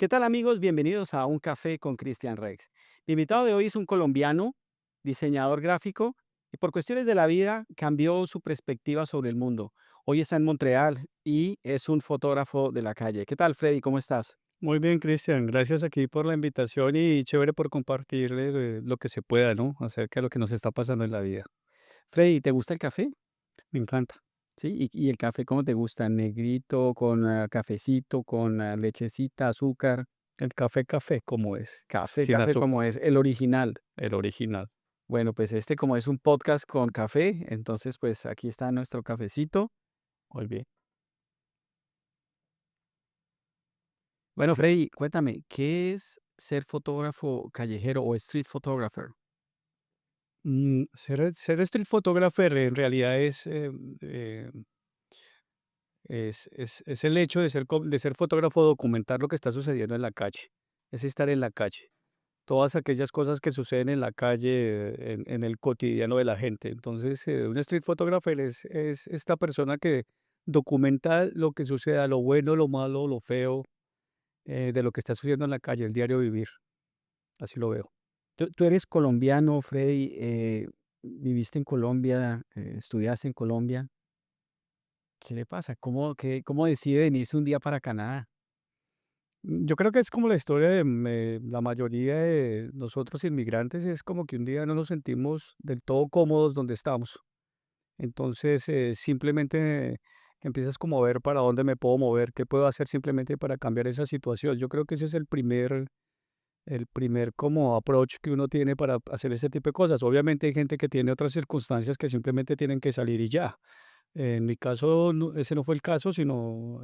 ¿Qué tal amigos? Bienvenidos a Un Café con Christian Rex. Mi invitado de hoy es un colombiano, diseñador gráfico, y por cuestiones de la vida cambió su perspectiva sobre el mundo. Hoy está en Montreal y es un fotógrafo de la calle. ¿Qué tal, Freddy? ¿Cómo estás? Muy bien, Cristian, gracias aquí por la invitación y chévere por compartir lo que se pueda, ¿no? Acerca de lo que nos está pasando en la vida. Freddy, ¿te gusta el café? Me encanta. Sí, ¿y el café cómo te gusta? ¿Negrito, con cafecito, con lechecita, azúcar? El café, café, como es, Café, sin café azúcar, como es, el original. el original. Bueno, pues este como es un podcast con café, entonces pues aquí está nuestro cafecito. Muy bien. Bueno, Sí. Freddy, cuéntame, ¿qué es ser fotógrafo callejero o street photographer? Ser street photographer en realidad es el hecho de de ser fotógrafo, documentar lo que está sucediendo en la calle, es estar en la calle. Todas aquellas cosas que suceden en la calle, en el cotidiano de la gente. Entonces, un street photographer es esta persona que documenta lo que suceda, lo bueno, lo malo, lo feo, de lo que está sucediendo en la calle, el diario vivir. Así lo veo. Tú eres colombiano, Freddy, viviste en Colombia, estudiaste en Colombia. ¿Qué le pasa? ¿Cómo decide venirse un día para Canadá? Yo creo que es como la historia de la mayoría de nosotros inmigrantes, es como que un día no nos sentimos del todo cómodos donde estamos. Entonces, simplemente empiezas como a ver para dónde me puedo mover, qué puedo hacer simplemente para cambiar esa situación. Yo creo que ese es el primer como approach que uno tiene para hacer ese tipo de cosas. Obviamente hay gente que tiene otras circunstancias que simplemente tienen que salir y ya. En mi caso, ese no fue el caso, sino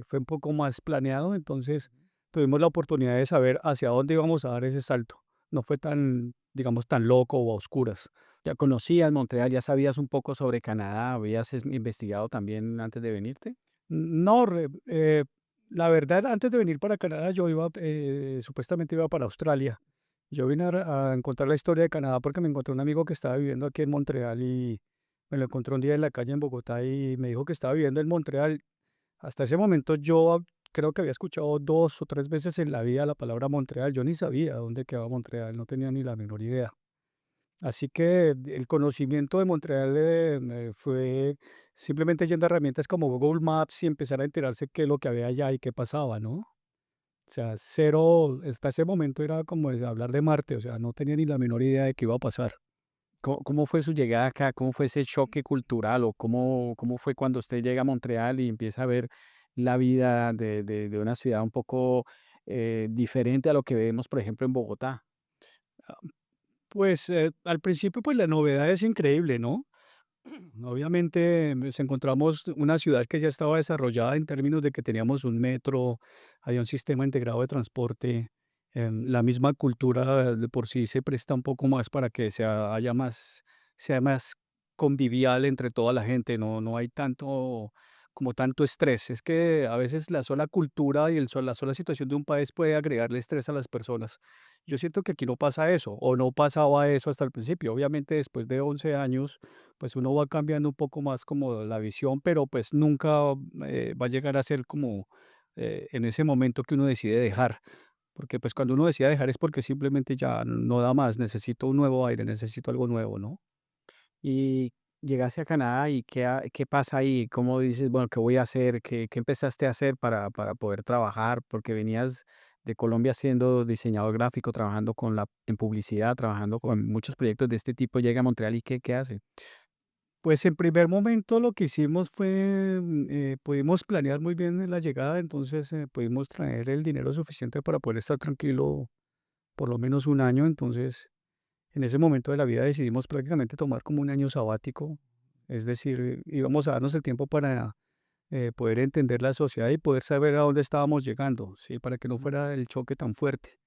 fue un poco más planeado. Entonces, tuvimos la oportunidad de saber hacia dónde íbamos a dar ese salto. No fue tan, digamos, tan loco o a oscuras. ¿Ya conocías Montreal? ¿Ya sabías un poco sobre Canadá? ¿Habías investigado también antes de venirte? No, la verdad, antes de venir para Canadá, yo iba, supuestamente iba para Australia. Yo vine a encontrar la historia de Canadá porque me encontré un amigo que estaba viviendo aquí en Montreal y me lo encontré un día en la calle en Bogotá y me dijo que estaba viviendo en Montreal. Hasta ese momento yo creo que había escuchado 2 o 3 veces en la vida la palabra Montreal. Yo ni sabía dónde quedaba Montreal, no tenía ni la menor idea. Así que el conocimiento de Montreal fue simplemente yendo a herramientas como Google Maps y empezar a enterarse qué es lo que había allá y qué pasaba, ¿no? O sea, cero, hasta ese momento era como hablar de Marte, o sea, no tenía ni la menor idea de qué iba a pasar. ¿Cómo fue su llegada acá? ¿Cómo fue ese choque cultural? ¿O cómo fue cuando usted llega a Montreal y empieza a ver la vida de una ciudad un poco diferente a lo que vemos, por ejemplo, en Bogotá? Ah, Pues al principio, pues la novedad es increíble, ¿no? Obviamente, pues, encontramos una ciudad que ya estaba desarrollada en términos de que teníamos un metro, había un sistema integrado de transporte, la misma cultura de por sí se presta un poco más para que sea más convivial entre toda la gente, no hay tanto estrés. Es que a veces la sola cultura y la sola situación de un país puede agregarle estrés a las personas. Yo siento que aquí no pasa eso, o no pasaba eso hasta el principio. Obviamente, después de 11 años pues uno va cambiando un poco más como la visión, pero pues nunca va a llegar a ser como en ese momento que uno decide dejar, porque pues cuando uno decide dejar es porque simplemente ya no da más, necesito un nuevo aire, necesito algo nuevo, ¿no? Y llegaste a Canadá y ¿qué pasa ahí? ¿Cómo dices, bueno, qué voy a hacer? ¿Qué empezaste a hacer para poder trabajar? Porque venías de Colombia siendo diseñador gráfico, trabajando en publicidad, trabajando con muchos proyectos de este tipo. Llega a Montreal y ¿qué hace? Pues en primer momento lo que hicimos fue, pudimos planear muy bien la llegada, entonces pudimos traer el dinero suficiente para poder estar tranquilo por lo menos un año, entonces en ese momento de la vida decidimos prácticamente tomar como un año sabático, es decir, íbamos a darnos el tiempo para poder entender la sociedad y poder saber a dónde estábamos llegando, ¿sí? Para que no fuera el choque tan fuerte.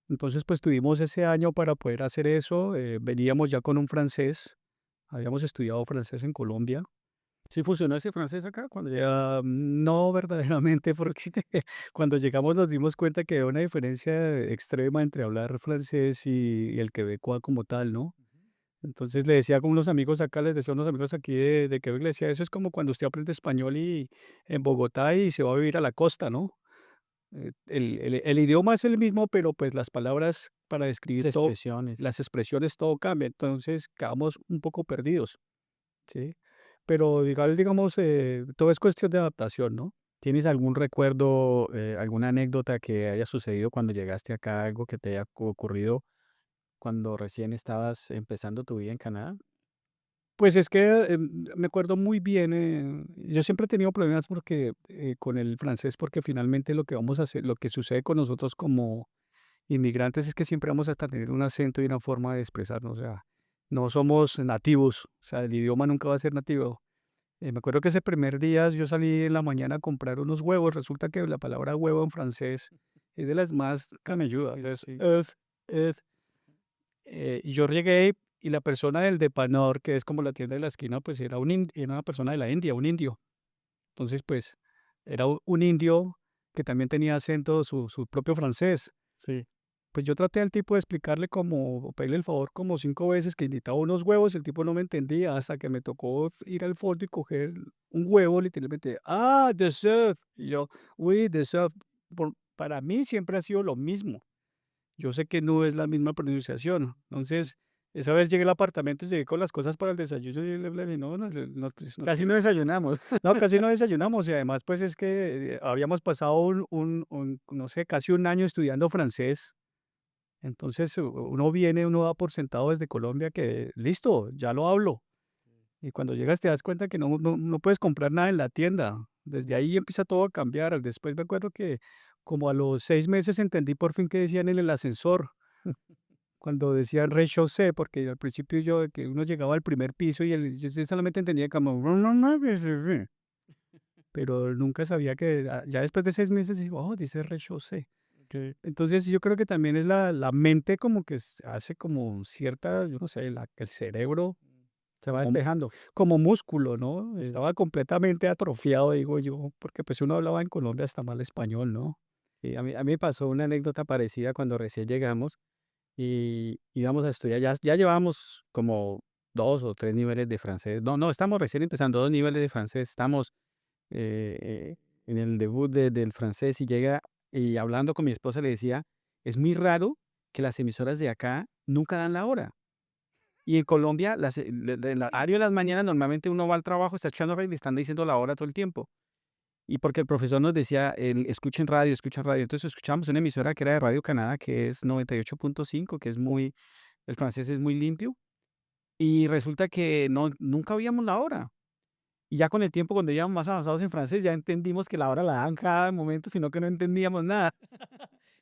Entonces, pues tuvimos ese año para poder hacer eso. Veníamos ya con un francés, habíamos estudiado francés en Colombia. ¿Sí funcionó ese francés acá cuando llegaste? No verdaderamente, porque cuando llegamos nos dimos cuenta que había una diferencia extrema entre hablar francés y el quebecois como tal, ¿no? Entonces le decía con unos amigos acá, les decía a unos amigos aquí de Quebec, le decía, eso es como cuando usted aprende español en Bogotá y se va a vivir a la costa, ¿no? El idioma es el mismo, pero pues las palabras para Las describir todo, expresiones. las expresiones, todo cambia. Entonces quedamos un poco perdidos, ¿sí? Pero digamos, todo es cuestión de adaptación, ¿no? ¿Tienes algún recuerdo, alguna anécdota que haya sucedido cuando llegaste acá, algo que te haya ocurrido cuando recién estabas empezando tu vida en Canadá? Pues es que me acuerdo muy bien, yo siempre he tenido problemas porque con el francés, porque finalmente lo que vamos a hacer, lo que sucede con nosotros como inmigrantes es que siempre vamos a tener un acento y una forma de expresarnos, o sea, no somos nativos, o sea, el idioma nunca va a ser nativo. Me acuerdo que ese primer día yo salí en la mañana a comprar unos huevos, resulta que la palabra huevo en francés es de las más camelludas, Difícil, es sí. œuf. Y yo llegué y la persona del depanador, que es como la tienda de la esquina, pues era una persona de la India, un indio. Entonces, pues, era un indio que también tenía acento, su propio francés. Sí. Pues yo traté al tipo de explicarle como, pedirle el favor como 5 veces que necesitaba unos huevos, el tipo no me entendía, hasta que me tocó ir al fondo y coger un huevo, literalmente, ah, de surf. Y yo, uy, de surf. Para mí siempre ha sido lo mismo. Yo sé que no es la misma pronunciación. Entonces, esa vez llegué al apartamento y llegué con las cosas para el desayuno y le dije, no, no, Casi no desayunamos. no, casi no desayunamos. Y además, pues es que habíamos pasado no sé, casi un año estudiando francés. Entonces, uno viene, uno da por sentado desde Colombia que, listo, ya lo hablo. Y cuando llegas te das cuenta que no puedes comprar nada en la tienda. Desde ahí empieza todo a cambiar. Después me acuerdo que como a los 6 meses entendí por fin qué decían en el ascensor. Cuando decían rez-de-chaussée, porque al principio yo, de que uno llegaba al primer piso y yo sí solamente entendía como, pero nunca sabía que, ya después de 6 meses digo, oh, dice rez-de-chaussée. Okey. Entonces yo creo que también es la mente como que hace como cierta, yo no sé, el cerebro Se va como, despejando. como músculo, ¿no? Sí. Estaba completamente atrofiado, digo yo, porque pues uno hablaba en Colombia hasta mal español, ¿no? Y a mí me pasó una anécdota parecida cuando recién llegamos y íbamos a estudiar, ya llevábamos como 2 o 3 niveles de francés. No, no, estamos recién empezando, 2 niveles de francés. Estamos, en el debut del francés y llega y hablando con mi esposa le decía: "Es muy raro que las emisoras de acá nunca dan la hora". Y en Colombia, el horario de las mañanas, normalmente uno va al trabajo, está echando reír y le están diciendo la hora todo el tiempo. Y porque el profesor nos decía, escuchen radio, escuchen radio. Entonces escuchábamos una emisora que era de Radio Canadá, que es 98.5, que es muy, el francés es muy limpio. Y resulta que no, nunca oíamos la hora. Y ya con el tiempo, cuando íbamos más avanzados en francés, ya entendimos que la hora la daban cada momento, sino que no entendíamos nada.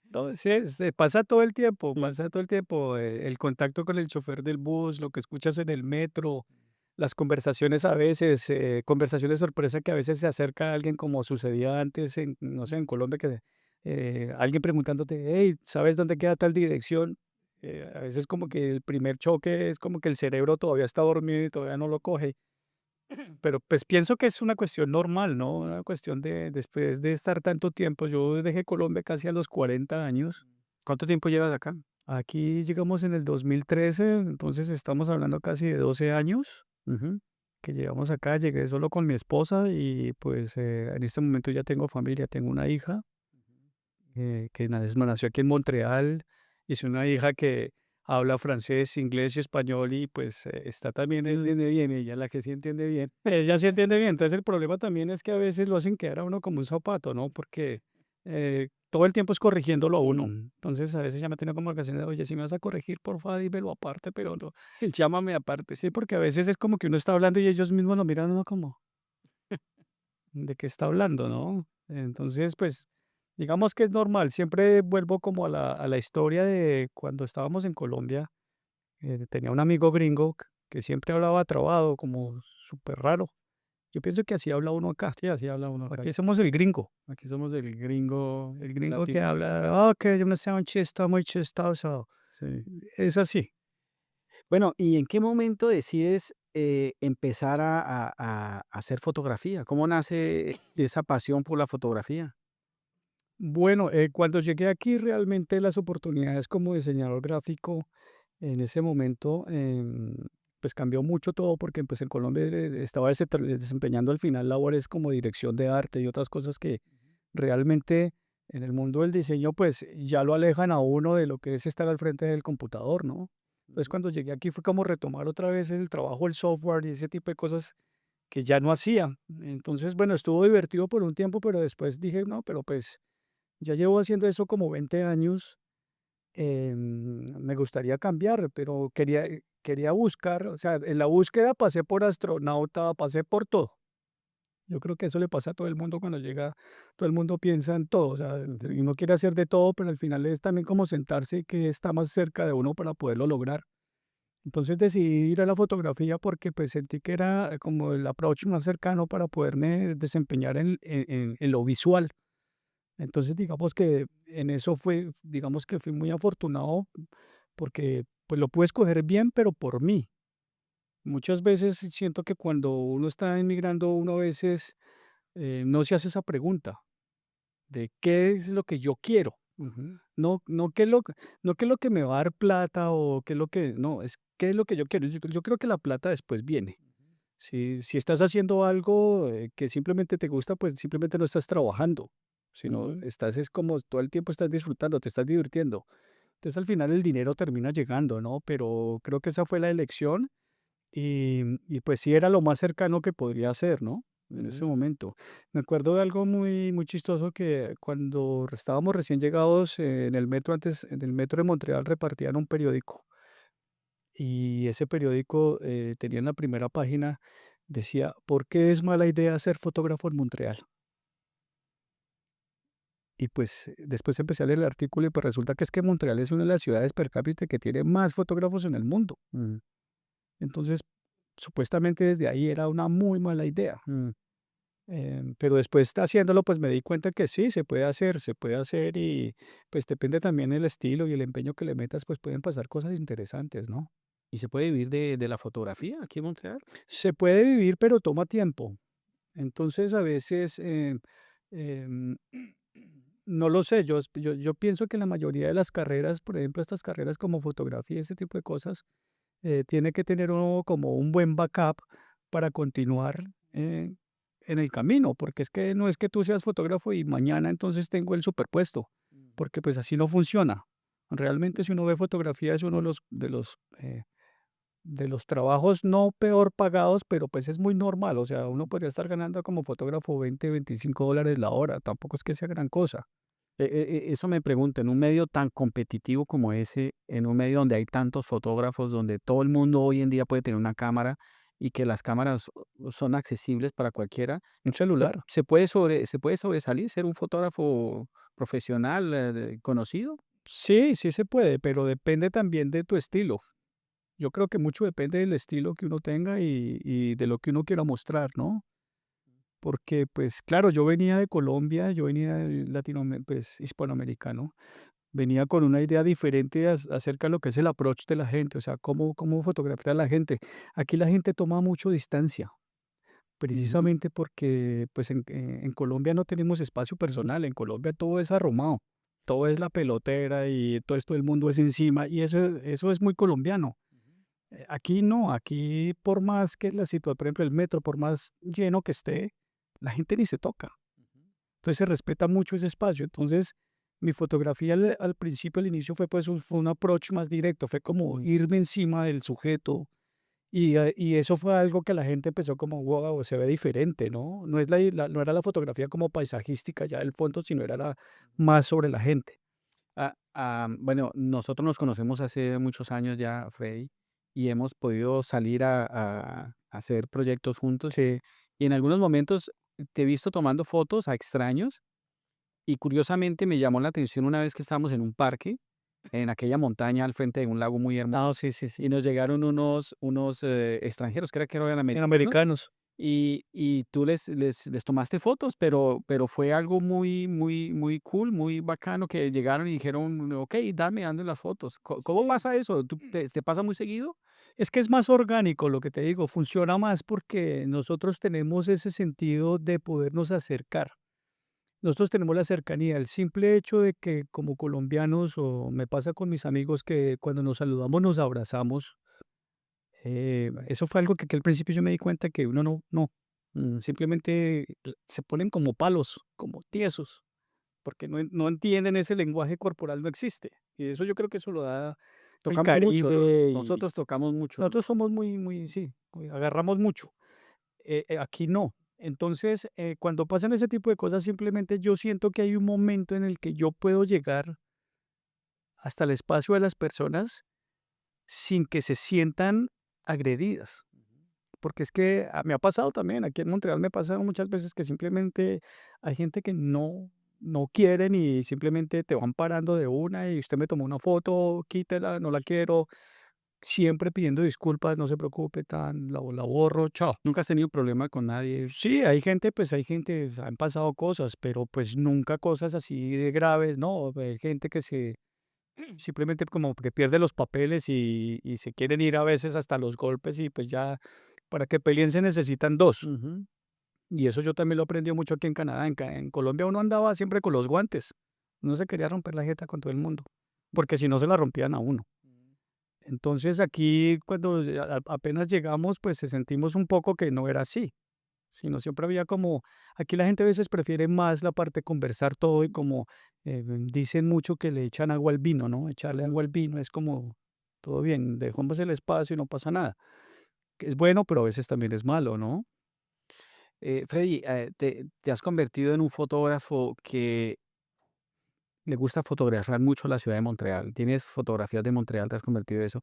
Entonces, pasa todo el tiempo, Sí. pasa todo el tiempo, el contacto con el chofer del bus, lo que escuchas en el metro, las conversaciones a veces, conversaciones sorpresa que a veces se acerca a alguien como sucedía antes en, no sé, en Colombia, que alguien preguntándote, hey, ¿sabes dónde queda tal dirección? A veces como que el primer choque es como que el cerebro todavía está dormido y todavía no lo coge. Pero pues pienso que es una cuestión normal, ¿no? Una cuestión de después de estar tanto tiempo. Yo dejé Colombia casi a los 40 años. ¿Cuánto tiempo llevas acá? Aquí llegamos en el 2013, entonces estamos hablando casi de 12 años Ujú. que llegamos acá. Llegué solo con mi esposa y pues en este momento ya tengo familia, tengo una hija que nació aquí en Montreal. Y es una hija que habla francés, inglés y español y pues está también Sí en, entiende bien, ella la que sí entiende bien. ella sí entiende bien. Entonces el problema también es que a veces lo hacen quedar a uno como un zapato, ¿no? Porque todo el tiempo es corrigiéndolo a uno. Mm. Entonces a veces ya me tengo como ocasiones de, oye, si me vas a corregir, porfa, dímelo aparte, pero no. Llámame aparte. Sí, porque a veces es como que uno está hablando y ellos mismos lo miran a uno como, ¿de qué está hablando, no? Entonces, pues, digamos que es normal. Siempre vuelvo como a la historia de cuando estábamos en Colombia. Tenía un amigo gringo que siempre hablaba trabado, como súper raro. Yo pienso que así habla uno acá. Sí, así habla uno acá. Aquí somos el gringo. Aquí somos el gringo El gringo que latino. habla, ok, yo me sé un chiste muy chistoso. Sí. Es así. Bueno, ¿y en qué momento decides, empezar a hacer fotografía? ¿Cómo nace esa pasión por la fotografía? Bueno, cuando llegué aquí, realmente las oportunidades como diseñador gráfico en ese momento, pues cambió mucho todo porque pues en Colombia estaba desempeñando al final labores como dirección de arte y otras cosas que realmente En el mundo del diseño, pues ya lo alejan a uno de lo que es estar al frente del computador, ¿no? Entonces, Ujú, cuando llegué aquí fue como retomar otra vez el trabajo, el software y ese tipo de cosas que ya no hacía. Entonces, bueno, estuvo divertido por un tiempo, pero después dije, no, pero pues ya llevo haciendo eso como 20 años, me gustaría cambiar, pero quería buscar, o sea, en la búsqueda pasé por astronauta, pasé por todo. Yo creo que eso le pasa a todo el mundo cuando llega, todo el mundo piensa en todo, o sea, ujú, y uno quiere hacer de todo, pero al final es también como sentarse que está más cerca de uno para poderlo lograr. Entonces decidí ir a la fotografía porque pues sentí que era como el approach más cercano para poderme desempeñar en lo visual. Entonces digamos que en eso fue, digamos que fui muy afortunado porque pues lo pude escoger bien, pero por mí. Muchas veces siento que cuando uno está emigrando, uno a veces no se hace esa pregunta de qué es lo que yo quiero. ujú, No no qué es lo que me va a dar plata o qué es lo que, no, es qué es lo que yo quiero. Yo creo que la plata después viene. Si estás haciendo algo que simplemente te gusta, pues simplemente no estás trabajando, sino ujú, estás, es como todo el tiempo estás disfrutando, te estás divirtiendo. Entonces al final el dinero termina llegando, ¿no? Pero creo que esa fue la elección y pues sí era lo más cercano que podría ser, ¿no? En ese ujú. momento. Me acuerdo de algo muy chistoso que cuando estábamos recién llegados en el metro, antes, en el metro de Montreal repartían un periódico y ese periódico tenía en la primera página, decía, ¿por qué es mala idea ser fotógrafo en Montreal? Y pues después empecé a leer el artículo y pues resulta que es que Montreal es una de las ciudades per cápita que tiene más fotógrafos en el mundo. Mm, Entonces, supuestamente desde ahí era una muy mala idea. mm. Pero después haciéndolo, pues me di cuenta que sí, se puede hacer y pues depende también el estilo y el empeño que le metas, pues pueden pasar cosas interesantes, ¿no? ¿Y se puede vivir de la fotografía aquí en Montreal? Se puede vivir, pero toma tiempo. Entonces, a veces, em, no lo sé, yo pienso que la mayoría de las carreras, por ejemplo, estas carreras como fotografía, ese tipo de cosas, tiene que tener uno como un buen backup para continuar en el camino, porque es que no es que tú seas fotógrafo y mañana entonces tengo el superpuesto, Ujú. porque pues así no funciona. Realmente si uno ve fotografía es uno de los trabajos no peor pagados, pero pues es muy normal, o sea, uno podría estar ganando como fotógrafo 20 $25 la hora, tampoco es que sea gran cosa. Eso me pregunto, en un medio tan competitivo como ese, en un medio donde hay tantos fotógrafos, donde todo el mundo hoy en día puede tener una cámara y que las cámaras son accesibles para cualquiera, Un celular. se puede sobresalir, ser un fotógrafo profesional, conocido? Sí, sí se puede, pero depende también de tu estilo. Yo creo que mucho depende del estilo que uno tenga y de lo que uno quiera mostrar, ¿no? Porque, pues, claro, yo venía de Colombia, yo venía de pues, hispanoamericano, venía con una idea diferente acerca de lo que es el approach de la gente, o sea, cómo fotografiar a la gente. Aquí la gente toma mucho distancia, Ujú, precisamente porque, pues, en Colombia no tenemos espacio personal, en Colombia todo es arrumado, todo es la pelotera y todo esto el mundo es encima, y eso es muy colombiano. Aquí no, aquí por más que la situación, por ejemplo, el metro, por más lleno que esté, la gente ni se toca. ujú, Entonces se respeta mucho ese espacio. Entonces, mi fotografía al principio, al inicio fue pues fue un approach más directo, fue como ujú. irme encima del sujeto y eso fue algo que la gente empezó como, wow, se ve diferente, ¿no? No es no era la fotografía como paisajística ya del fondo, sino era más sobre la gente. Bueno, nosotros nos conocemos hace muchos años ya, Freddy, y hemos podido salir a hacer proyectos juntos. Sí. Y en algunos momentos te he visto tomando fotos a extraños y curiosamente me llamó la atención una vez que estábamos en un parque, en aquella montaña al frente de un lago muy hermoso, No, sí, sí, y sí. nos llegaron unos extranjeros, que eran En americanos, americanos. y tú les tomaste fotos, pero fue algo muy cool, muy bacano que llegaron y dijeron: "Okey, dame las fotos". ¿Cómo Sí. pasa eso? ¿Te pasa muy seguido? Es que es más orgánico lo que te digo, funciona más porque nosotros tenemos ese sentido de podernos acercar. Nosotros tenemos la cercanía, el simple hecho de que como colombianos, o me pasa con mis amigos que cuando nos saludamos nos abrazamos, eso fue algo que al principio yo me di cuenta que uno simplemente se ponen como palos, como tiesos, porque no entienden ese lenguaje corporal, no existe. Y eso yo creo que eso lo da el Tocamos mucho, Caribe y nosotros tocamos mucho. nosotros somos muy, sí, agarramos mucho. Aquí no. Entonces, cuando pasan ese tipo de cosas, simplemente yo siento que hay un momento en el que yo puedo llegar hasta el espacio de las personas sin que se sientan agredidas. Porque es que me ha pasado también, aquí en Montreal me pasa muchas veces que simplemente hay gente que no quieren y simplemente te van parando de una y usted me tomó una foto, quítela, no la quiero, siempre pidiendo disculpas, no se preocupe, tan, la borro, chao. ¿Nunca has tenido problema con nadie? Sí, hay gente, pues hay gente, han pasado cosas, pero pues nunca cosas así de graves, ¿no? Hay gente que se simplemente como que pierde los papeles y se quieren ir a veces hasta los golpes y pues ya para que peleen se necesitan dos. Ujú. Y eso yo también lo aprendí mucho aquí en Canadá. En Colombia uno andaba siempre con los guantes. No se quería romper la jeta con todo el mundo, porque si no se la rompían a uno. Entonces aquí cuando apenas llegamos, pues se sentimos un poco que no era así, sino siempre había como, aquí la gente a veces prefiere más la parte de conversar todo y como dicen mucho que le echan agua al vino, ¿no? Echarle agua al vino es como, todo bien, dejamos el espacio y no pasa nada. Que es bueno, pero a veces también es malo, ¿no? Freddy, te has convertido en un fotógrafo que le gusta fotografiar mucho la ciudad de Montreal. Tienes fotografías de Montreal, te has convertido en eso.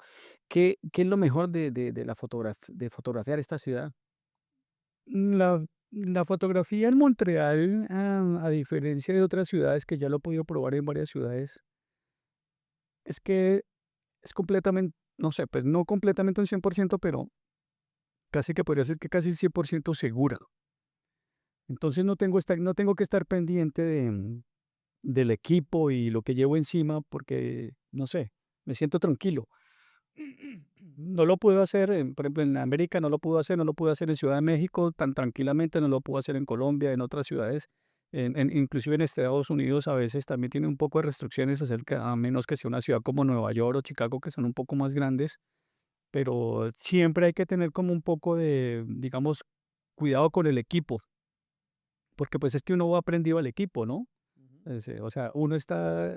¿Qué es lo mejor de la de fotografiar esta ciudad? La fotografía en Montreal, a diferencia de otras ciudades que ya lo he podido probar en varias ciudades, es que es completamente, no sé, pues no completamente un 100%, pero casi que podría ser que casi 100% segura. Entonces no tengo que estar pendiente del equipo y lo que llevo encima porque, no sé, me siento tranquilo. No lo puedo hacer, por ejemplo, en América no lo puedo hacer, no lo puedo hacer en Ciudad de México tan tranquilamente, no lo puedo hacer en Colombia, en otras ciudades, inclusive en Estados Unidos a veces también tiene un poco de restricciones acerca, a menos que sea una ciudad como Nueva York o Chicago, que son un poco más grandes, pero siempre hay que tener como un poco de, digamos, cuidado con el equipo, porque pues es que uno va aprendido al equipo, ¿no? O sea, uno está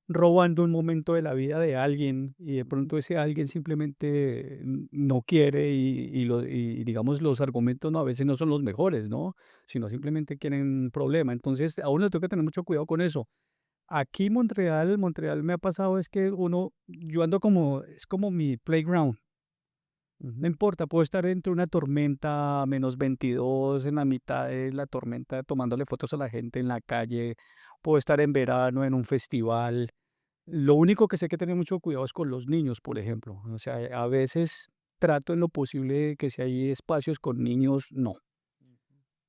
robando un momento de la vida de alguien y de pronto ese alguien simplemente no quiere y digamos los argumentos no, a veces no son los mejores, ¿no? Sino simplemente quieren un problema. Entonces a uno le toca tener mucho cuidado con eso. Aquí Montreal me ha pasado es que yo ando como, es como mi playground. No importa, puedo estar entre una tormenta, -22 en la mitad de la tormenta, tomándole fotos a la gente en la calle. Puedo estar en verano en un festival. Lo único que sé que tener mucho cuidado es con los niños, por ejemplo. O sea, a veces trato en lo posible que si hay espacios con niños, no.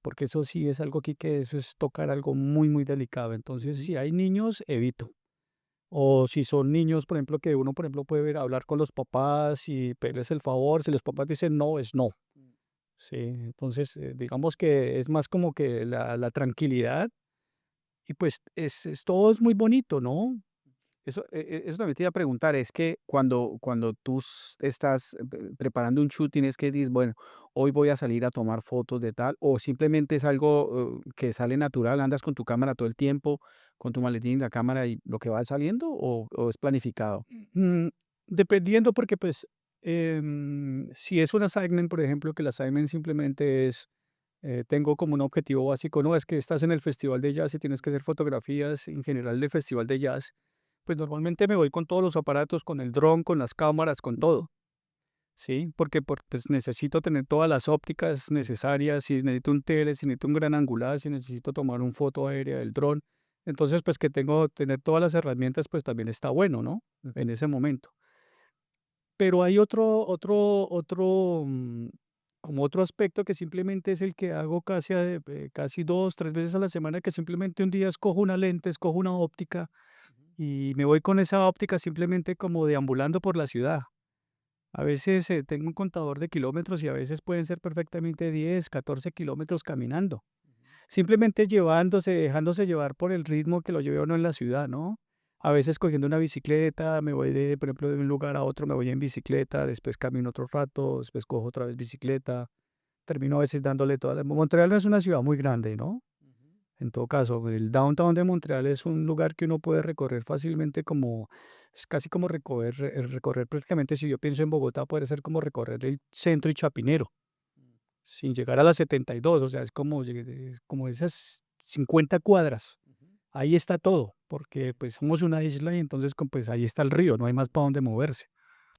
Porque eso sí es algo aquí que eso es tocar algo muy delicado. Entonces, Ujú. si hay niños, evito. O si son niños, por ejemplo, que uno, por ejemplo, puede ver, hablar con los papás y pedirles el favor. Si los papás dicen no, es no. Sí, entonces digamos que es más como que la tranquilidad y pues todo es muy bonito, ¿no? Eso también te iba a preguntar, es que cuando tú estás preparando un shooting, es que dices, bueno, hoy voy a salir a tomar fotos de tal, o simplemente es algo que sale natural, andas con tu cámara todo el tiempo, con tu maletín y la cámara y lo que va saliendo, o es planificado. Mm, Dependiendo porque pues si es un assignment, por ejemplo, que el assignment simplemente es, tengo como un objetivo básico, no es que estás en el festival de jazz y tienes que hacer fotografías en general del festival de jazz, pues normalmente me voy con todos los aparatos, con el dron, con las cámaras, con todo, ¿sí? Porque pues necesito tener todas las ópticas necesarias, si necesito un tele, si necesito un gran angular, si necesito tomar una foto aérea del dron. Entonces, pues que tener todas las herramientas, pues también está bueno, ¿no? En ese momento. Pero hay como otro aspecto que simplemente es el que hago casi 2, 3 veces a la semana, que simplemente un día escojo una lente, escojo una óptica y me voy con esa óptica simplemente como deambulando por la ciudad. A veces tengo un contador de kilómetros y a veces pueden ser perfectamente 10, 14 kilómetros caminando. Simplemente dejándose llevar por el ritmo que lo lleve uno en la ciudad, ¿no? A veces cogiendo una bicicleta, me voy por ejemplo, de un lugar a otro, me voy en bicicleta, después camino otro rato, después cojo otra vez bicicleta, termino a veces dándole toda la... Montreal no es una ciudad muy grande, ¿no? En todo caso, el downtown de Montreal es un lugar que uno puede recorrer fácilmente como, es casi como recorrer prácticamente, si yo pienso en Bogotá, puede ser como recorrer el centro y Chapinero, sin llegar a las 72, o sea, es como, es como esas 50 cuadras. Ahí está todo, porque pues somos una isla y entonces pues ahí está el río, no hay más para dónde moverse.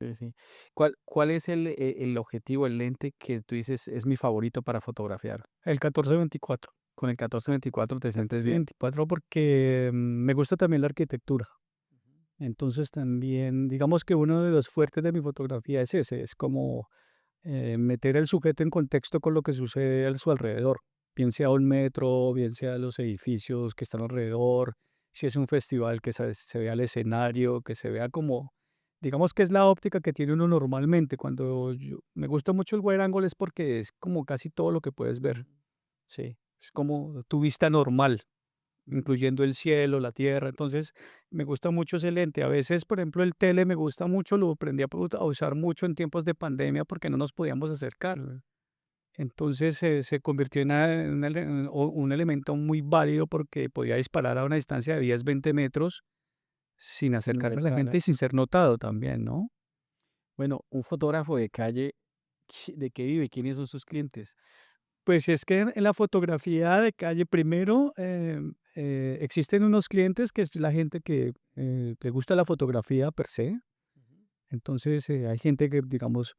Sí, sí. ¿Cuál es el objetivo, el lente que tú dices es mi favorito para fotografiar? El 1424. Con el 14-24 te sientes bien. 1424 porque me gusta también la arquitectura. Ujú. Entonces también, digamos que uno de los fuertes de mi fotografía es ese, es como meter el sujeto en contexto con lo que sucede a su alrededor, bien sea un metro, bien sea los edificios que están alrededor, si es un festival que se vea el escenario, que se vea como, digamos que es la óptica que tiene uno normalmente. Me gusta mucho el wide angle es porque es como casi todo lo que puedes ver, sí, es como tu vista normal incluyendo el cielo, la tierra. Entonces, me gusta mucho ese lente. A veces, por ejemplo, el tele me gusta mucho, lo aprendí a usar mucho en tiempos de pandemia porque no nos podíamos acercar. Entonces, se convirtió en un elemento muy válido porque podía disparar a una distancia de 10, 20 metros sin No acercarme ves a la nada. gente y sin ser notado también, ¿no? Bueno, un fotógrafo de calle, ¿de qué vive? ¿Quiénes son sus clientes? Pues es que en la fotografía de calle, primero, existen unos clientes que es la gente que le gusta la fotografía per se. Ujú. Entonces, hay gente que, digamos,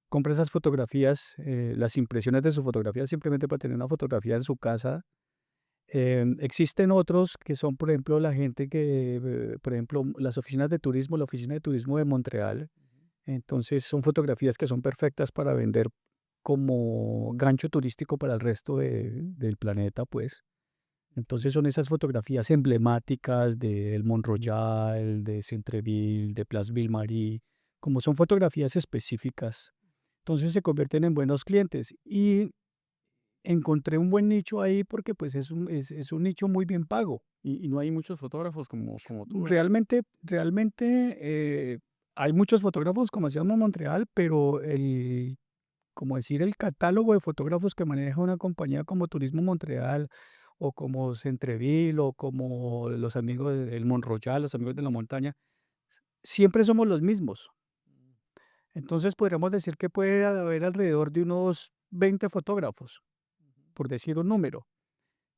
compra esas fotografías, las impresiones de su fotografía simplemente para tener una fotografía en su casa. Existen otros que son, por ejemplo, la gente que, por ejemplo, las oficinas de turismo, la oficina de turismo de Montreal. Entonces, son fotografías que son perfectas para vender como gancho turístico para el resto del planeta, pues. Entonces, son esas fotografías emblemáticas del Mont Royal, de Centreville, de Place Ville-Marie, como son fotografías específicas. Entonces se convierten en buenos clientes y encontré un buen nicho ahí porque pues es un nicho muy bien pago. Y no hay muchos fotógrafos como tú, ¿verdad? Realmente hay muchos fotógrafos como hacíamos en Montreal, pero como decir, el catálogo de fotógrafos que maneja una compañía como Turismo Montreal o como Centreville o como los amigos del Mont Royal, los amigos de la montaña, siempre somos los mismos. Entonces podríamos decir que puede haber alrededor de unos 20 fotógrafos, por decir un número.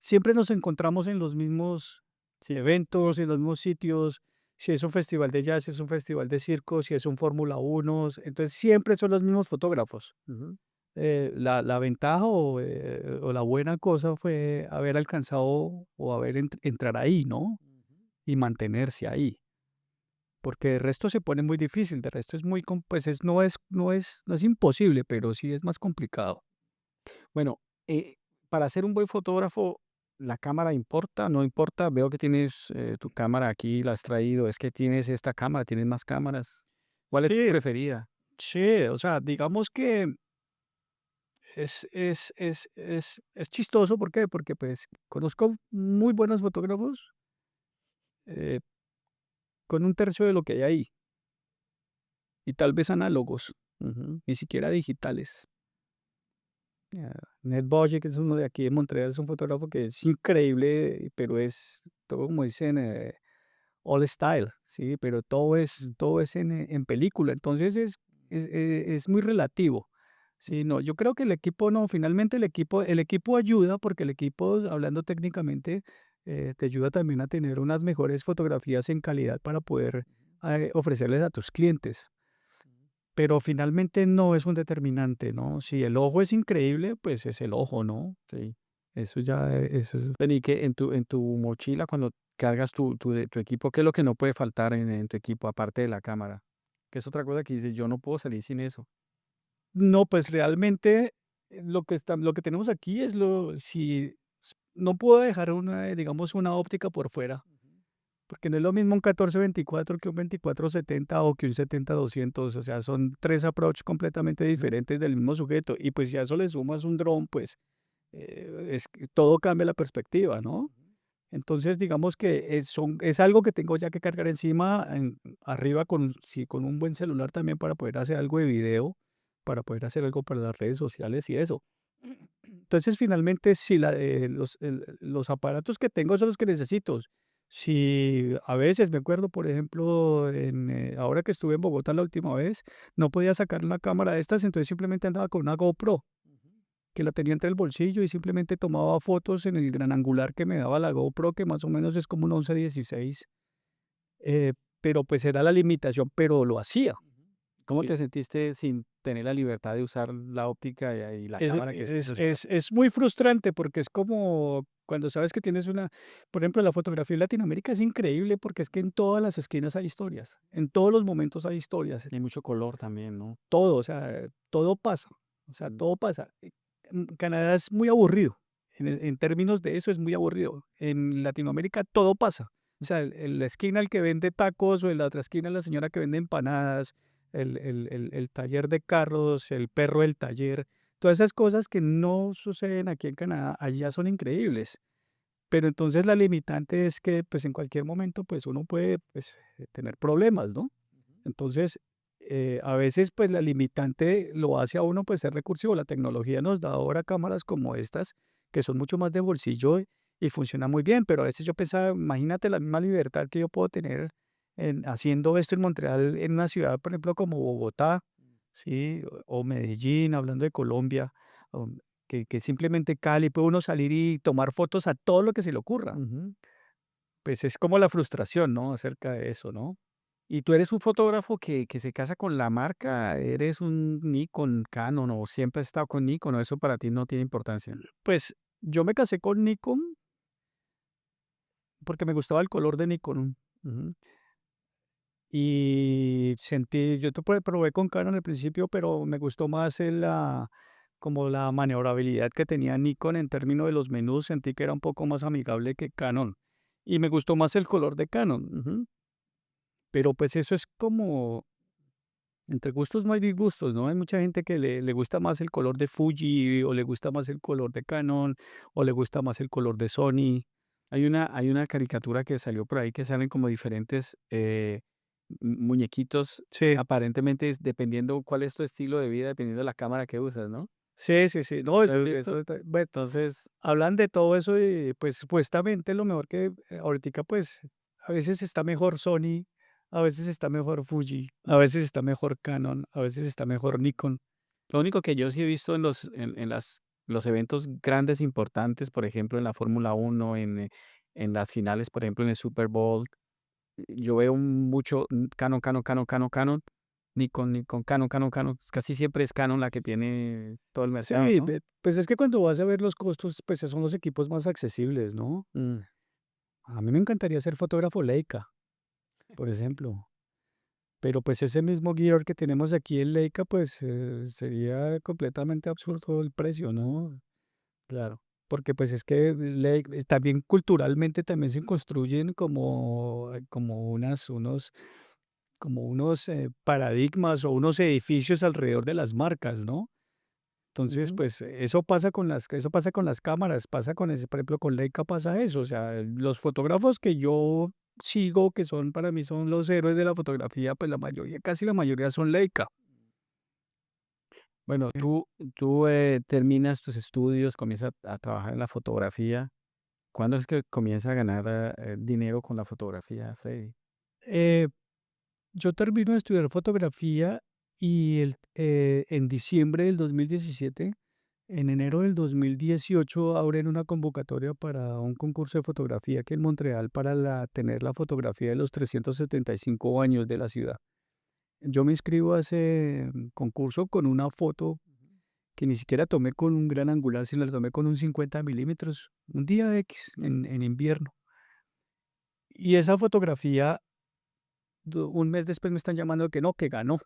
Siempre nos encontramos en los mismos eventos, en los mismos sitios. Si es un festival de jazz, si es un festival de circo, si es un Fórmula 1, entonces siempre son los mismos fotógrafos. Ujú. La ventaja o la buena cosa fue haber alcanzado o entrar ahí, ¿no? Ujú. Y mantenerse ahí. Porque de resto se pone muy difícil, de resto es muy, pues no es imposible, pero sí es más complicado. Bueno, para ser un buen fotógrafo, ¿la cámara importa? ¿No importa? Veo que tienes tu cámara aquí, la has traído. Es que tienes esta cámara, tienes más cámaras. ¿Cuál es tu Sí, preferida? sí, o sea, digamos que es chistoso, ¿por qué? Porque pues conozco muy buenos fotógrafos eh, con un tercio de lo que hay ahí, y tal vez análogos, Ujú. ni siquiera digitales. Ah, Ned Boje, que es uno de aquí de Montreal, es un fotógrafo que es increíble, pero es todo como dicen, all style, ¿sí? Pero todo es en película, entonces es muy relativo. Sí, no, yo creo que el equipo no, finalmente el equipo ayuda porque el equipo, hablando técnicamente, te ayuda también a tener unas mejores fotografías en calidad para poder ofrecerles a tus clientes. Pero finalmente no es un determinante, ¿no? Si el ojo es increíble, pues es el ojo, ¿no? Sí. Eso ya, eso es. Vení, que en tu mochila, cuando cargas tu equipo, ¿qué es lo que no puede faltar en tu equipo, aparte de la cámara? Que es otra cosa que dices, yo no puedo salir sin eso. No, pues realmente lo que tenemos aquí es si no puedo dejar digamos, una óptica por fuera, porque no es lo mismo un 14-24 que un 24-70 o que un 70-200, o sea, son tres approach completamente Ujú. diferentes del mismo sujeto, y pues si a eso le sumas un dron, pues es que todo cambia la perspectiva, ¿no? Entonces, digamos que es algo que tengo ya que cargar encima, arriba sí, con un buen celular también para poder hacer algo de video, para poder hacer algo para las redes sociales y eso. Entonces, finalmente, si los aparatos que tengo son los que necesito. Si a veces me acuerdo, por ejemplo, ahora que estuve en Bogotá la última vez, no podía sacar una cámara de estas, entonces simplemente andaba con una GoPro, que la tenía entre el bolsillo y simplemente tomaba fotos en el gran angular que me daba la GoPro, que más o menos es como un 11-16. eh, pero pues era la limitación, pero lo hacía. ¿Cómo Eh, te sentiste sin tener la libertad de usar la óptica y la cámara que Es, necesitas? es, es muy frustrante porque es como cuando sabes que tienes por ejemplo, la fotografía en Latinoamérica es increíble porque es que en todas las esquinas hay historias, en todos los momentos hay historias, Hay mucho color también, ¿no? todo, o sea, todo pasa, o sea, Mm. todo pasa. Canadá es muy aburrido, en términos de eso es muy aburrido. En Latinoamérica todo pasa. O sea, en la esquina el que vende tacos o en la otra esquina la señora que vende empanadas, el taller de carros, el perro del taller, todas esas cosas que no suceden aquí en Canadá, allá son increíbles. Pero entonces la limitante es que pues en cualquier momento pues uno puede pues tener problemas, ¿no? Entonces, a veces, pues, la limitante lo hace a uno, pues, ser recursivo. La tecnología nos da ahora cámaras como estas, que son mucho más de bolsillo y funcionan muy bien, pero a veces yo pensaba, imagínate la misma libertad que yo puedo tener haciendo esto en Montreal, en una ciudad, por ejemplo, como Bogotá, ¿sí? O Medellín, hablando de Colombia, o que simplemente Cali, puede uno salir y tomar fotos a todo lo que se le ocurra. Ujú. Pues es como la frustración, ¿no? Acerca de eso, ¿no? ¿Y tú eres un fotógrafo que se casa con la marca? ¿Eres un Nikon, Canon o siempre has estado con Nikon o eso para ti no tiene importancia? Pues yo me casé con Nikon porque me gustaba el color de Nikon Ujú. y yo probé con Canon al principio, pero me gustó más como la maniobrabilidad que tenía Nikon en términos de los menús, sentí que era un poco más amigable que Canon y me gustó más el color de Canon, Ujú. pero pues eso es como, entre gustos no hay disgustos, ¿no? Hay mucha gente que le gusta más el color de Fuji o le gusta más el color de Canon o le gusta más el color de Sony. Hay una caricatura que salió por ahí que salen como diferentes muñequitos, Sí. aparentemente dependiendo cuál es tu estilo de vida, dependiendo de la cámara que usas, ¿no? Sí, sí, sí. No, ¿Lo has visto? bueno, Entonces, hablan de todo eso y pues supuestamente lo mejor que ahorita pues a veces está mejor Sony, a veces está mejor Fuji, a veces está mejor Canon, a veces está mejor Nikon. lo único que yo sí he visto los eventos grandes importantes, por ejemplo, en la Fórmula 1 en las finales, por ejemplo, en el Super Bowl, yo veo mucho Canon, Canon, Canon, Canon, Canon, Nikon, Nikon, Canon, Canon, Canon. Casi siempre es Canon la que tiene todo el mercado, Sí, ¿no? pues es que cuando vas a ver los costos, pues son los equipos más accesibles, ¿no? Mm. A mí me encantaría ser fotógrafo Leica, por ejemplo. Pero pues ese mismo gear que tenemos aquí en Leica, pues sería completamente absurdo el precio, ¿no? Claro, porque pues es que también culturalmente también se construyen como unos paradigmas o unos edificios alrededor de las marcas, ¿no? Entonces, Ujú. pues eso pasa con las cámaras, pasa con ese, por ejemplo, con Leica pasa eso, o sea, los fotógrafos que yo sigo, que son para mí son los héroes de la fotografía, pues la mayoría, casi la mayoría son Leica. Bueno, tú terminas tus estudios, comienzas a trabajar en la fotografía. ¿Cuándo es que comienza a ganar dinero con la fotografía, Freddy? Eh, Yo termino de estudiar fotografía y en diciembre del 2017, en enero del 2018 abren una convocatoria para un concurso de fotografía aquí en Montreal para tener la fotografía de los 375 años de la ciudad. Yo me inscribo a ese concurso con una foto que ni siquiera tomé con un gran angular, sino la tomé con un 50 milímetros, un día X en invierno. Y esa fotografía, un mes después me están llamando que no, que ganó.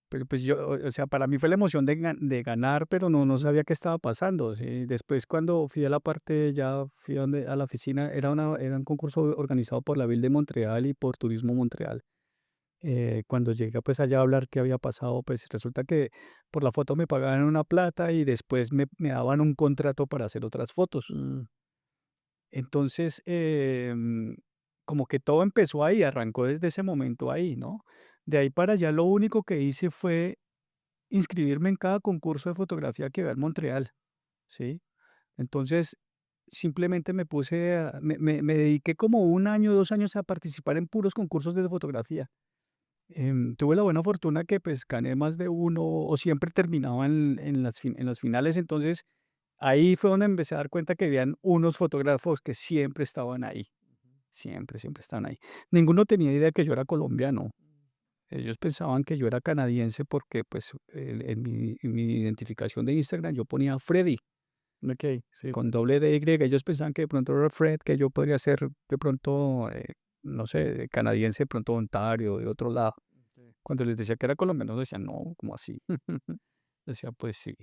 Pero, pues, o sea, para mí fue la emoción de ganar, pero no sabía qué estaba pasando, ¿sí? Después, cuando fui a la parte, ya fui a la oficina, era un concurso organizado por la Ville de Montreal y por Turismo Montreal. Cuando llegué, pues, allá a hablar qué había pasado, pues, resulta que por la foto me pagaban una plata y después me daban un contrato para hacer otras fotos. Mm. Entonces, como que todo empezó ahí, arrancó desde ese momento ahí, ¿no? De ahí para allá lo único que hice fue inscribirme en cada concurso de fotografía que había en Montreal, ¿sí? Entonces, simplemente me puse me dediqué como un año, 2 años a participar en puros concursos de fotografía. Tuve la buena fortuna que, pues, gané más de uno o siempre terminaba en las finales. Entonces, ahí fue donde empecé a dar cuenta que habían unos fotógrafos que siempre estaban ahí, siempre, siempre estaban ahí. Ninguno tenía idea que yo era colombiano. Ellos pensaban que yo era canadiense porque, pues, en mi identificación de Instagram yo ponía Freddy Okey, sí, con doble D Y. Ellos pensaban que de pronto era Fred, que yo podría ser de pronto, no sé, canadiense, de pronto Ontario, de otro lado. sí. Cuando les decía que era colombiano, decían: "No, ¿cómo así?". Decía: "Pues sí".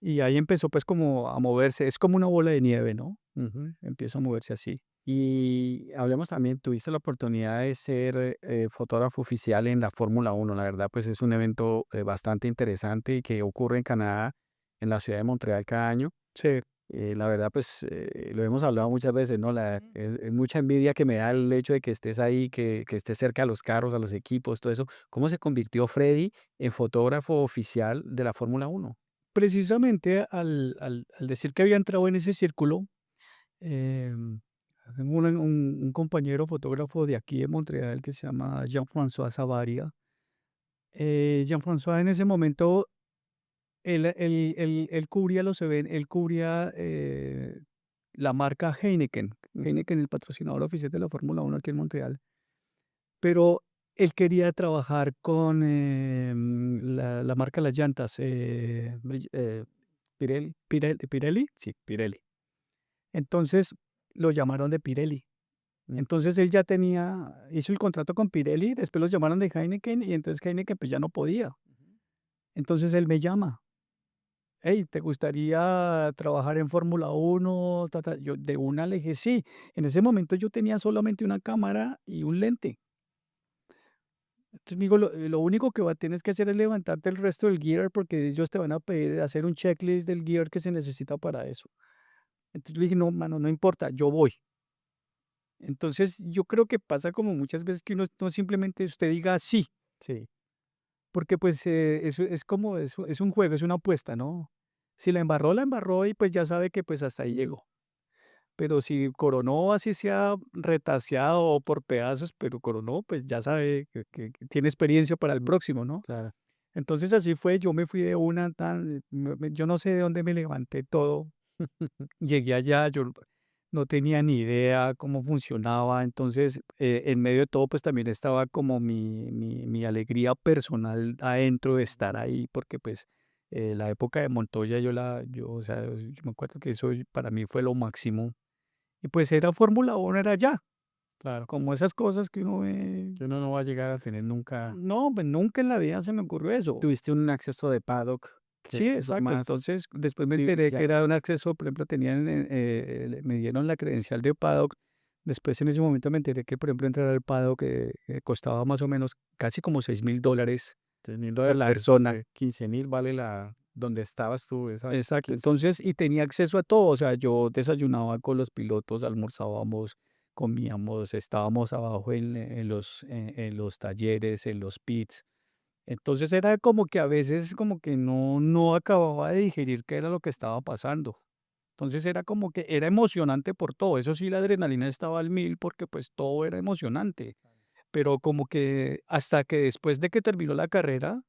Y ahí empezó, pues, como a moverse. Es como una bola de nieve, ¿no? Ujú. Empieza a moverse así. Y hablemos también, tuviste la oportunidad de ser, fotógrafo oficial en la Fórmula 1. La verdad, pues, es un evento, bastante interesante y que ocurre en Canadá, en la ciudad de Montreal cada año. Sí. La verdad, pues, lo hemos hablado muchas veces, ¿no? Es mucha envidia que me da el hecho de que estés ahí, que estés cerca a los carros, a los equipos, todo eso. ¿Cómo se convirtió Freddy en fotógrafo oficial de la Fórmula 1? Precisamente al decir que había entrado en ese círculo, em, tengo un compañero fotógrafo de aquí de Montreal que se llama Jean-François Savaria. Jean-François en ese momento, él cubría él cubría la marca Heineken. Ujú. Heineken, el patrocinador oficial de la Fórmula 1 aquí en Montreal. Pero él quería trabajar con la marca de las llantas, Pirelli. Pirelli, sí, Pirelli. Entonces lo llamaron de Pirelli. Mm. Entonces él ya hizo el contrato con Pirelli, después los llamaron de Heineken y entonces Heineken pues ya no podía. Entonces él me llama: "Hey, ¿te gustaría trabajar en Fórmula 1? Ta, ta". Yo de una le dije sí. En ese momento yo tenía solamente una cámara y un lente. Entonces me dijo: lo único que tienes que hacer es levantarte el resto del gear porque ellos te van a pedir hacer un checklist del gear que se necesita para eso". Entonces le dije: "No, mano, no importa, yo voy". Entonces, yo creo que pasa como muchas veces que uno no simplemente usted diga sí, Sí, porque pues eso es como es un juego, es una apuesta, ¿no? Si la embarró y pues ya sabe que pues hasta ahí llegó. Pero si coronó, así sea retaseado o por pedazos, pero coronó, pues ya sabe que tiene experiencia para el próximo, ¿no? claro. Entonces así fue, yo me fui de una tan, yo no sé de dónde me levanté todo. Llegué allá, yo no tenía ni idea cómo funcionaba. Entonces, en medio de todo, pues también estaba como mi alegría personal adentro de estar ahí, porque pues la época de Montoya, o sea, yo me acuerdo que eso para mí fue lo máximo. Y pues era Fórmula 1, era ya, Claro, como esas cosas que uno ve. que uno no va a llegar a tener nunca. No, pues nunca en la vida se me ocurrió eso. Tuviste un acceso de paddock, que Sí, es lo exacto. más Entonces, después me enteré que privilegiado. era un acceso, por ejemplo, me dieron la credencial de paddock. Después, en ese momento, me enteré que, por ejemplo, entrar al paddock costaba más o menos casi como $6.000 por $6.000, persona. 15.000 vale donde estabas tú, esa Exacto. 15. Entonces, y tenía acceso a todo. O sea, yo desayunaba con los pilotos, almorzábamos, comíamos, estábamos abajo en los talleres, en los pits. Entonces era como que a veces como que no acababa de digerir qué era lo que estaba pasando. Entonces era como que era emocionante por todo. Eso sí, la adrenalina estaba al mil porque pues todo era emocionante. Pero como que hasta que después de que terminó la carrera,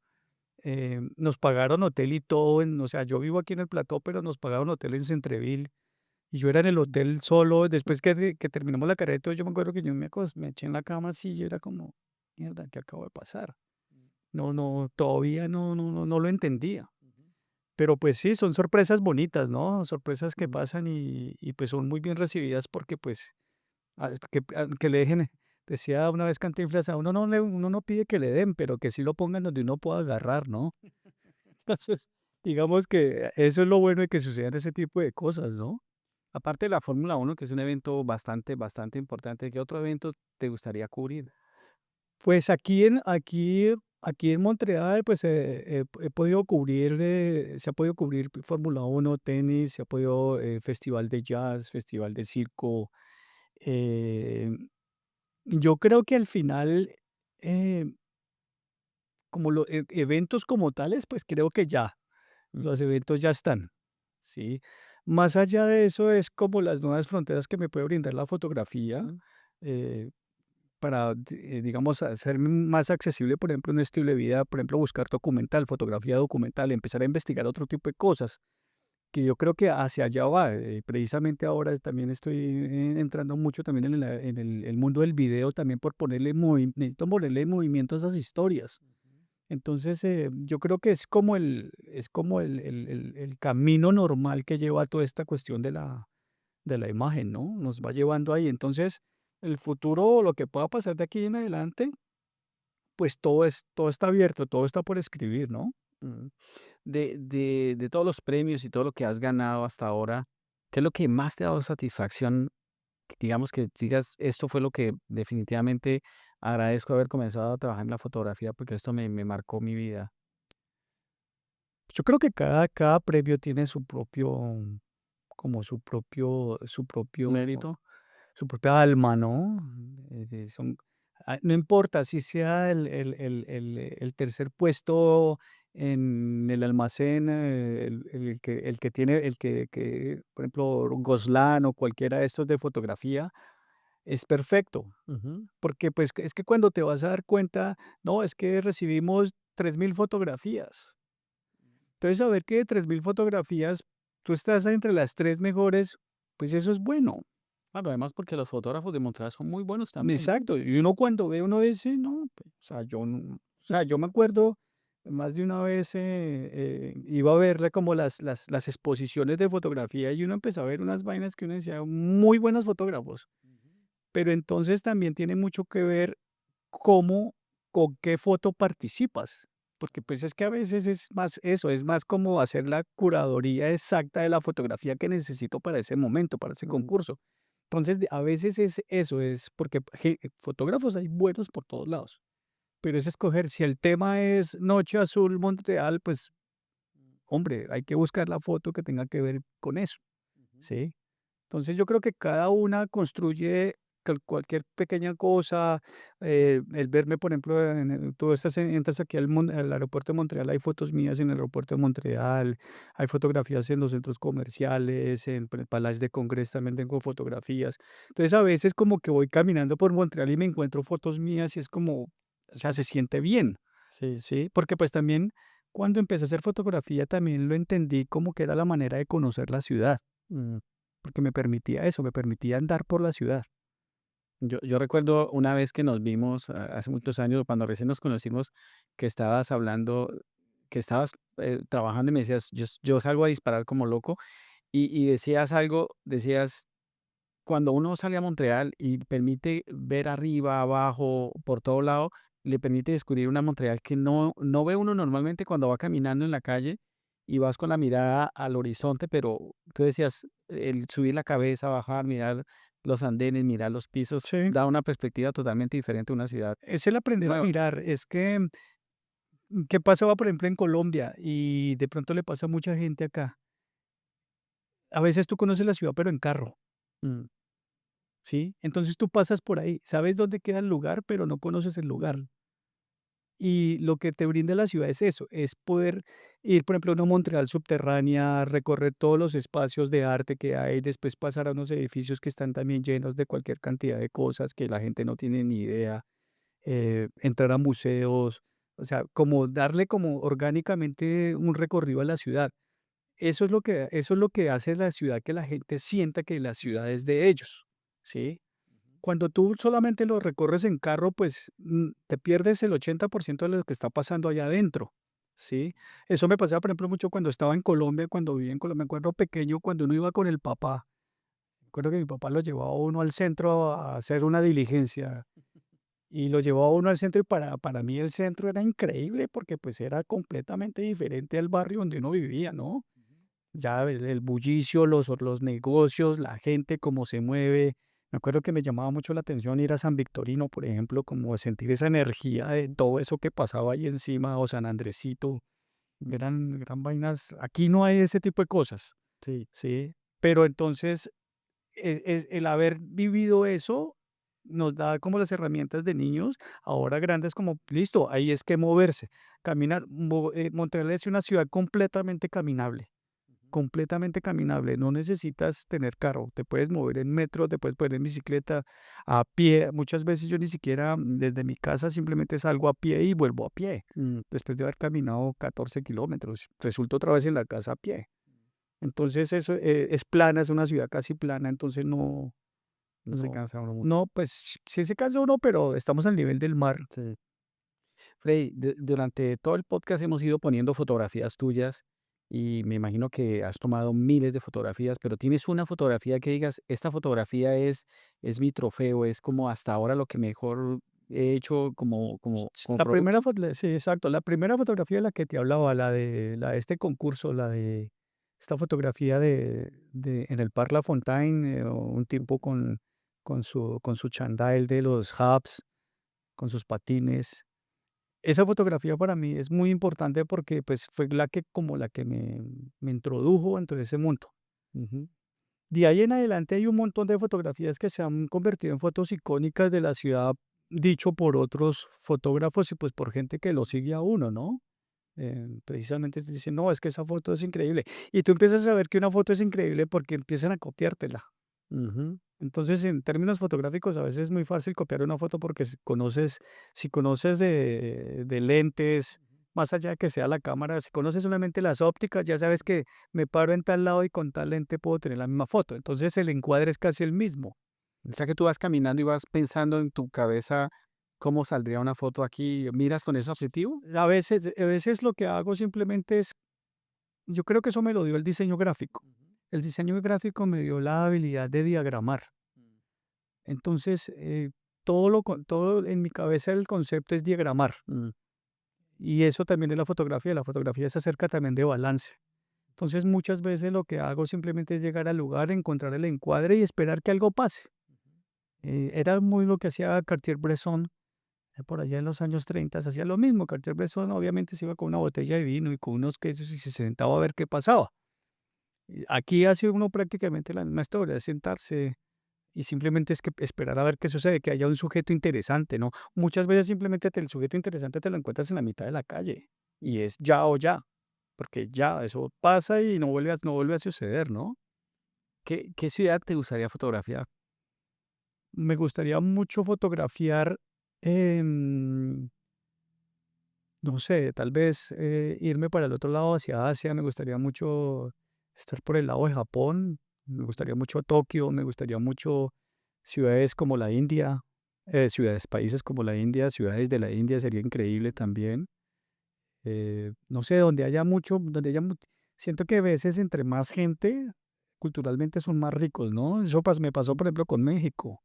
nos pagaron hotel y todo. O sea, yo vivo aquí en el plató, pero nos pagaron hotel en Centreville. Y yo era en el hotel solo. Después que terminamos la carrera y todo, yo me acuerdo que yo me eché en la cama así y yo era como, mierda, ¿qué acabo de pasar? No, todavía no lo entendía. Pero, pues sí, son sorpresas bonitas, ¿no? Sorpresas que Mm. pasan pues, son muy bien recibidas porque, pues, que le dejen decía una vez Cantinflas: "A uno no pide que le den, pero que sí lo pongan donde uno pueda agarrar", ¿no? Entonces, digamos que eso es lo bueno de que sucedan ese tipo de cosas, ¿no? Aparte de la Fórmula 1, que es un evento bastante, bastante importante, ¿qué otro evento te gustaría cubrir? Pues aquí en Montreal, pues, he podido cubrir, se ha podido cubrir Fórmula 1, tenis, se ha podido, festival de jazz, festival de circo. Eh, yo creo que al final, eh, como los eventos como tales, pues creo que ya, Mm, los eventos ya están, ¿sí? Más allá de eso es como las nuevas fronteras que me puede brindar la fotografía, mm, eh, para, digamos, hacer más accesible, por ejemplo, un estilo de vida, por ejemplo, buscar documental, fotografía documental, empezar a investigar otro tipo de cosas, que yo creo que hacia allá va. Precisamente ahora también estoy entrando mucho también en, el mundo del video, también por necesito ponerle movimiento a esas historias. Entonces, yo creo que es como el camino normal que lleva a toda esta cuestión de la imagen, ¿no? Nos va llevando ahí. Entonces, el futuro, lo que pueda pasar de aquí en adelante, pues todo está abierto, todo está por escribir, ¿no? mm. De todos los premios y todo lo que has ganado hasta ahora, ¿qué es lo que más te ha dado satisfacción? Digamos que digas, esto fue lo que definitivamente agradezco haber comenzado a trabajar en la fotografía porque esto me marcó mi vida. Yo creo que cada premio tiene su propio, como su propio ¿Mérito? su propia alma, ¿no? No importa si sea el tercer puesto en el almacén, el que tiene, por ejemplo, Goslan o cualquiera de estos de fotografía, es perfecto, Ujú. porque pues es que cuando te vas a dar cuenta, no, es que recibimos 3.000 fotografías. Entonces, saber que de 3.000 fotografías tú estás entre las tres mejores, pues eso es bueno. Claro, además porque los fotógrafos de Montreal son muy buenos también. Exacto, y uno cuando ve, uno dice: "No, pues, o sea, yo me acuerdo más de una vez, iba a verle como las exposiciones de fotografía y uno empezó a ver unas vainas que uno decía: "Muy buenos fotógrafos", pero entonces también tiene mucho que ver cómo, con qué foto participas, porque, pues, es que a veces es más eso, es más como hacer la curaduría exacta de la fotografía que necesito para ese momento, para ese Ujú. concurso. Entonces, a veces es eso, es porque fotógrafos hay buenos por todos lados, pero es escoger, si el tema es Noche Azul Montreal, pues, hombre, hay que buscar la foto que tenga que ver con eso, ¿sí? Entonces, yo creo que cada una construye cualquier pequeña cosa, el verme, por ejemplo, tú entras aquí al aeropuerto de Montreal, hay fotos mías en el aeropuerto de Montreal, hay fotografías en los centros comerciales, en el Palais de Congrés también tengo fotografías. Entonces, a veces como que voy caminando por Montreal y me encuentro fotos mías y es como, o sea, se siente bien, Sí. ¿sí? Porque pues también cuando empecé a hacer fotografía también lo entendí como que era la manera de conocer la ciudad, Mm. porque me permitía eso, me permitía andar por la ciudad. Yo recuerdo una vez que nos vimos hace muchos años, cuando recién nos conocimos, que estabas hablando, que estabas trabajando y me decías, yo salgo a disparar como loco y decías algo, decías, cuando uno sale a Montreal y permite ver arriba, abajo, por todo lado, le permite descubrir una Montreal que no ve uno normalmente cuando va caminando en la calle y vas con la mirada al horizonte, pero tú decías, el subir la cabeza, bajar, mirar los andenes, mirar los pisos, Sí, da una perspectiva totalmente diferente a una ciudad es el aprender a nueva. mirar. Es que, ¿qué pasaba, por ejemplo, en Colombia? Y de pronto le pasa a mucha gente acá. A veces tú conoces la ciudad, pero en carro, Mm, ¿sí? Entonces tú pasas por ahí, sabes dónde queda el lugar, pero no conoces el lugar. mm, Y lo que te brinda la ciudad es eso, es poder ir, por ejemplo, a una Montreal subterránea, recorrer todos los espacios de arte que hay, después pasar a unos edificios que están también llenos de cualquier cantidad de cosas que la gente no tiene ni idea, entrar a museos, o sea, como darle como orgánicamente un recorrido a la ciudad. Eso es lo que hace la ciudad que la gente sienta que la ciudad es de ellos, ¿sí? Cuando tú solamente lo recorres en carro, pues, te pierdes el 80% de lo que está pasando allá adentro, ¿sí? Eso me pasaba, por ejemplo, mucho cuando estaba en Colombia, cuando vivía en Colombia. Me acuerdo pequeño cuando uno iba con el papá. Recuerdo que mi papá lo llevaba a uno al centro a hacer una diligencia y lo llevaba a uno al centro y para mí el centro era increíble porque, pues, era completamente diferente al barrio donde uno vivía, ¿no? Ya el bullicio, los negocios, la gente, cómo se mueve. Me acuerdo que me llamaba mucho la atención ir a San Victorino, por ejemplo, como sentir esa energía de todo eso que pasaba ahí encima, o San Andresito. mm, Eran vainas. Aquí no hay ese tipo de cosas, sí. ¿sí? Pero entonces, el haber vivido eso, nos da como las herramientas de niños, ahora grandes como, listo, ahí es que moverse, caminar. Montreal es una ciudad completamente caminable, no necesitas tener carro, te puedes mover en metro, te puedes poner en bicicleta, a pie. Muchas veces yo ni siquiera desde mi casa simplemente salgo a pie y vuelvo a pie, después de haber caminado 14 kilómetros, resulto otra vez en la casa a pie. Entonces eso es plana, es una ciudad casi plana, entonces No se no, cansa uno mucho. no, pues sí se cansa uno, pero estamos al nivel del mar. Sí. Freddy, durante todo el podcast hemos ido poniendo fotografías tuyas y me imagino que has tomado miles de fotografías, pero ¿tienes una fotografía que digas, esta fotografía es mi trofeo, es como hasta ahora lo que mejor he hecho como La producto? primera foto, sí, exacto. La primera fotografía de la que te hablaba, la de este concurso, la de esta fotografía de en el Parc La Fontaine, un tipo con su chándal de los Habs, con sus patines. Esa fotografía para mí es muy importante porque, pues, fue la que me introdujo dentro de ese mundo. Ujú, De ahí en adelante hay un montón de fotografías que se han convertido en fotos icónicas de la ciudad, dicho por otros fotógrafos y, pues, por gente que lo sigue a uno, ¿no? Precisamente te dicen: "No, es que esa foto es increíble". Y tú empiezas a ver que una foto es increíble porque empiezan a copiártela. ujú, Entonces, en términos fotográficos, a veces es muy fácil copiar una foto porque si conoces de lentes, más allá de que sea la cámara, si conoces solamente las ópticas, ya sabes que me paro en tal lado y con tal lente puedo tener la misma foto. Entonces, el encuadre es casi el mismo. o sea que tú vas caminando y vas pensando en tu cabeza cómo saldría una foto aquí, ¿miras con ese objetivo? A veces lo que hago simplemente es, yo creo que eso me lo dio el diseño gráfico. El diseño gráfico me dio la habilidad de diagramar. Entonces, todo en mi cabeza el concepto es diagramar. Mm, Y eso también es la fotografía. La fotografía se acerca también de balance. Entonces, muchas veces lo que hago simplemente es llegar al lugar, encontrar el encuadre y esperar que algo pase. Era muy lo que hacía Cartier-Bresson por allá en los años 30. Hacía lo mismo. Cartier-Bresson obviamente se iba con una botella de vino y con unos quesos y se sentaba a ver qué pasaba. Y aquí hace uno prácticamente la misma historia, es sentarse y simplemente es que esperar a ver qué sucede, que haya un sujeto interesante, ¿no? Muchas veces simplemente el sujeto interesante te lo encuentras en la mitad de la calle y es ya o ya, porque ya eso pasa y no vuelve a suceder, ¿no? ¿qué ciudad te gustaría fotografiar? Me gustaría mucho fotografiar, em, no sé, tal vez irme para el otro lado, hacia Asia. Me gustaría mucho estar por el lado de Japón, me gustaría mucho Tokio, me gustaría mucho ciudades como la India, países como la India, ciudades de la India sería increíble también. No sé, siento que a veces entre más gente, culturalmente son más ricos, ¿no? Eso me pasó, por ejemplo, con México.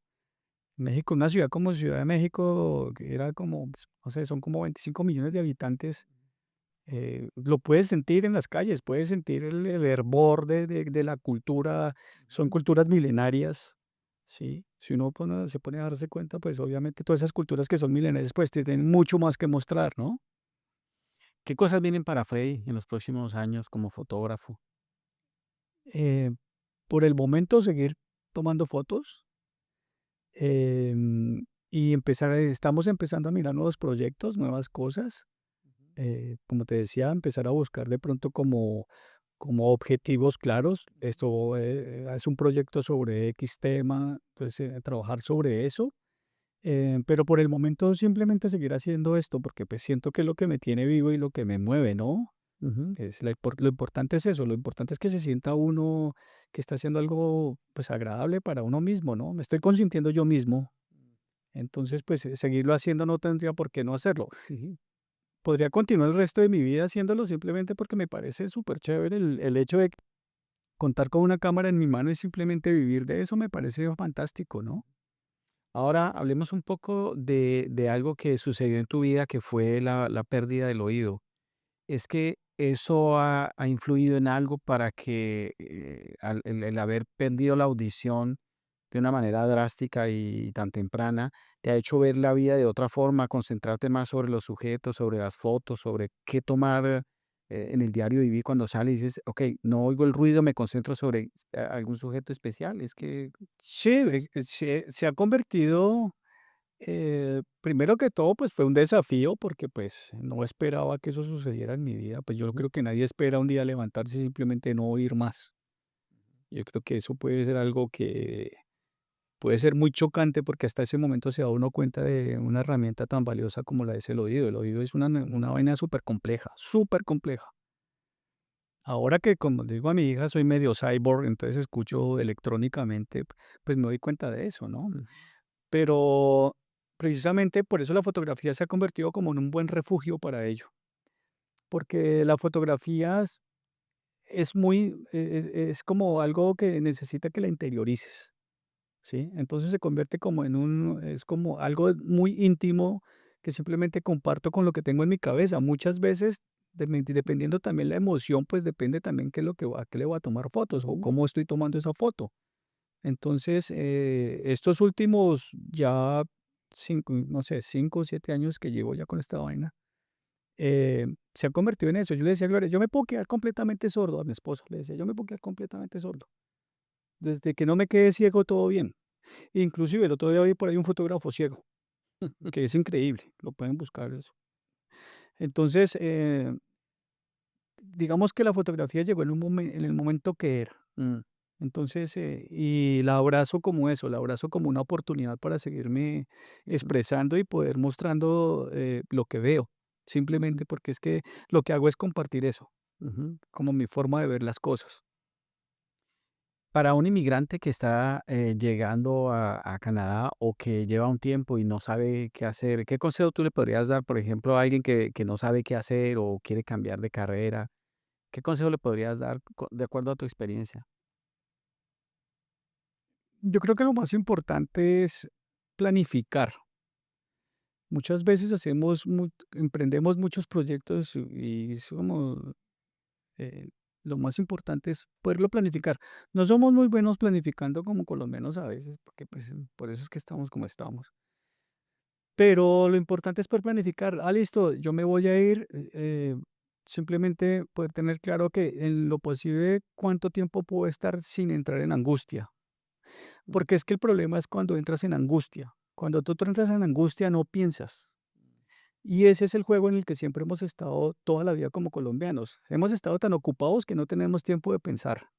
México, una ciudad como Ciudad de México, que era como, pues, no sé, son como 25 millones de habitantes. Lo puedes sentir en las calles, puedes sentir el hervor de la cultura, son culturas milenarias, ¿sí? Si uno se pone a darse cuenta, pues obviamente todas esas culturas que son milenarias, pues tienen mucho más que mostrar, ¿no? ¿Qué cosas vienen para Freddy en los próximos años como fotógrafo? Eh, por el momento seguir tomando fotos, y estamos empezando a mirar nuevos proyectos, nuevas cosas. Como te decía, empezar a buscar de pronto como objetivos claros. Esto es un proyecto sobre X tema, entonces trabajar sobre eso. Pero por el momento simplemente seguir haciendo esto porque pues siento que es lo que me tiene vivo y lo que me mueve, ¿no? Ujú. Lo importante es eso, lo importante es que se sienta uno que está haciendo algo pues agradable para uno mismo, ¿no? Me estoy consintiendo yo mismo, entonces pues seguirlo haciendo no tendría por qué no hacerlo. Podría continuar el resto de mi vida haciéndolo simplemente porque me parece súper chévere el hecho de contar con una cámara en mi mano y simplemente vivir de eso me parece fantástico, ¿no? Ahora hablemos un poco de algo que sucedió en tu vida, que fue la pérdida del oído. ¿Es que eso ha influido en algo para que el haber perdido la audición de una manera drástica y tan temprana te ha hecho ver la vida de otra forma, concentrarte más sobre los sujetos, sobre las fotos, sobre qué tomar? en el diario vivir cuando sale y dices: "Okey, no oigo el ruido, me concentro sobre algún sujeto especial"? Es que Sí, se ha convertido, primero que todo, pues fue un desafío porque pues no esperaba que eso sucediera en mi vida. Pues yo ujú, creo que nadie espera un día levantarse y simplemente no oír más. Yo creo que eso puede ser algo que puede ser muy chocante porque hasta ese momento se da uno cuenta de una herramienta tan valiosa como la es el oído. El oído es una vaina súper compleja, súper compleja. Ahora que, como le digo a mi hija, soy medio cyborg, entonces escucho electrónicamente, pues me doy cuenta de eso, ¿no? mm, Pero precisamente por eso la fotografía se ha convertido como en un buen refugio para ello, porque la fotografía es muy, es como algo que necesita que la interiorices. ¿Sí? Entonces se convierte como en es como algo muy íntimo que simplemente comparto con lo que tengo en mi cabeza. Muchas veces, dependiendo también la emoción, pues depende también qué es lo que, a qué le voy a tomar fotos o ujú, cómo estoy tomando esa foto. Entonces, estos últimos ya cinco, no sé, 5 o 7 años que llevo ya con esta vaina, se ha convertido en eso. Yo le decía a Gloria, yo me puedo quedar completamente sordo a mi esposo, le decía, yo me puedo quedar completamente sordo. Desde que no me quede ciego, todo bien. Inclusive el otro día vi por ahí un fotógrafo ciego, que es increíble, lo pueden buscar eso. Entonces, digamos que la fotografía llegó en el momento que era. mm, Entonces, y la abrazo como eso, la abrazo como una oportunidad para seguirme ujú, expresando y poder mostrando lo que veo, ujú, simplemente porque es que lo que hago es compartir eso, ujú. como mi forma de ver las cosas. Para un inmigrante que está, llegando a Canadá o que lleva un tiempo y no sabe qué hacer, ¿qué consejo tú le podrías dar, por ejemplo, a alguien que no sabe qué hacer o quiere cambiar de carrera? ¿Qué consejo le podrías dar de acuerdo a tu experiencia? Yo creo que lo más importante es planificar. Muchas veces emprendemos muchos proyectos y es como eh, lo más importante es poderlo planificar. No somos muy buenos planificando como colombianos a veces, porque pues por eso es que estamos como estamos. Pero lo importante es poder planificar. Ah, listo, yo me voy a ir. Simplemente poder tener claro que en lo posible cuánto tiempo puedo estar sin entrar en angustia. Mm, Porque es que el problema es cuando entras en angustia. Cuando tú entras en angustia no piensas. Y ese es el juego en el que siempre hemos estado toda la vida como colombianos. Hemos estado tan ocupados que no tenemos tiempo de pensar.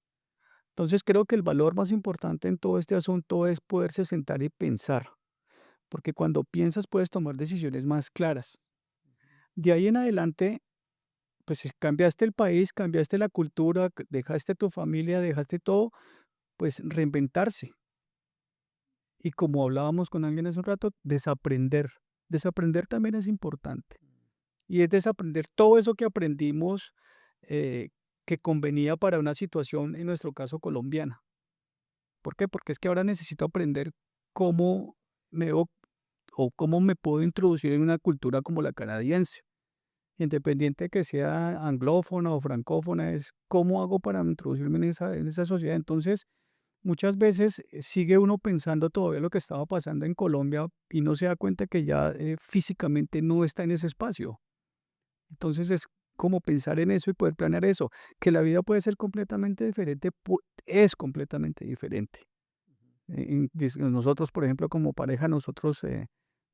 Entonces creo que el valor más importante en todo este asunto es poderse sentar y pensar, porque cuando piensas puedes tomar decisiones más claras. De ahí en adelante, pues si cambiaste el país, cambiaste la cultura, dejaste tu familia, dejaste todo, pues reinventarse. Y como hablábamos con alguien hace un rato, desaprender. Desaprender también es importante. Y es desaprender todo eso que aprendimos que convenía para una situación, en nuestro caso colombiana. ¿Por qué? Porque es que ahora necesito aprender cómo me veo o cómo me puedo introducir en una cultura como la canadiense. Independiente de que sea anglófona o francófona, es cómo hago para introducirme en esa sociedad. Entonces, muchas veces sigue uno pensando todavía lo que estaba pasando en Colombia y no se da cuenta que ya físicamente no está en ese espacio. Entonces es como pensar en eso y poder planear eso, que la vida puede ser completamente diferente, es completamente diferente. Nosotros, por ejemplo, como pareja, nosotros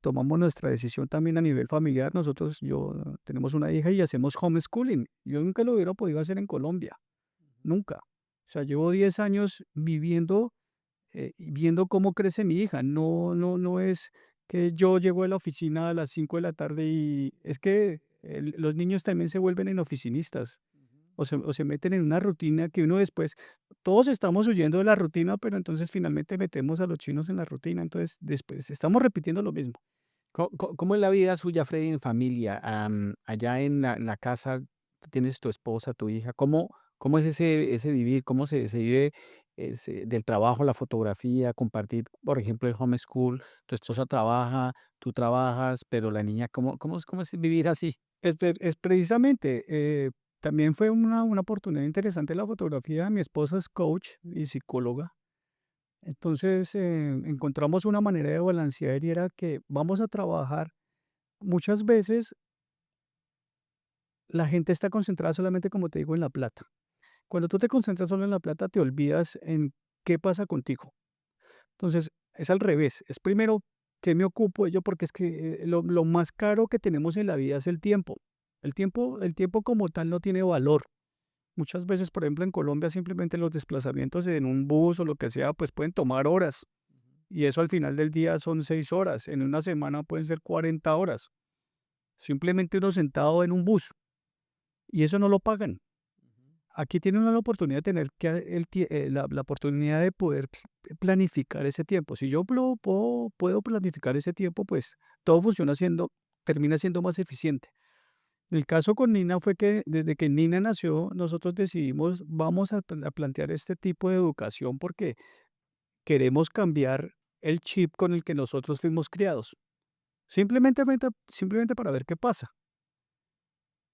tomamos nuestra decisión también a nivel familiar. Nosotros, tenemos una hija y hacemos homeschooling. Yo nunca lo hubiera podido hacer en Colombia, nunca. O sea, llevo 10 años viviendo y viendo cómo crece mi hija. No es que yo llego a la oficina a las 5 de la tarde y es que los niños también se vuelven en oficinistas o se meten en una rutina que uno después, todos estamos huyendo de la rutina, pero entonces finalmente metemos a los chinos en la rutina. Entonces después estamos repitiendo lo mismo. ¿Cómo es la vida suya, Freddy, en familia? Allá en la casa, tú tienes tu esposa, tu hija. ¿Cómo es ese vivir? ¿Cómo se vive del trabajo, la fotografía, compartir, por ejemplo, el homeschool? Tu esposa trabaja, tú trabajas, pero la niña, ¿cómo es vivir así? Es precisamente, también fue una oportunidad interesante la fotografía. Mi esposa es coach y psicóloga. Entonces, encontramos una manera de balancear y era que vamos a trabajar muchas veces la gente está concentrada solamente, como te digo, en la plata. Cuando tú te concentras solo en la plata, te olvidas en qué pasa contigo. Entonces, es al revés. Es primero, ¿qué me ocupo de ello? Porque es que lo más caro que tenemos en la vida es el tiempo. El tiempo como tal no tiene valor. Muchas veces, por ejemplo, en Colombia simplemente los desplazamientos en un bus o lo que sea, pues pueden tomar horas. Y eso al final del día son 6 horas. En una semana pueden ser 40 horas. Simplemente uno sentado en un bus. Y eso no lo pagan. Aquí tiene uno la oportunidad de tener que la oportunidad de poder planificar ese tiempo. Si yo puedo planificar ese tiempo, pues todo termina siendo más eficiente. El caso con Nina fue que desde que Nina nació, nosotros decidimos, vamos a plantear este tipo de educación porque queremos cambiar el chip con el que nosotros fuimos criados. Simplemente para ver qué pasa.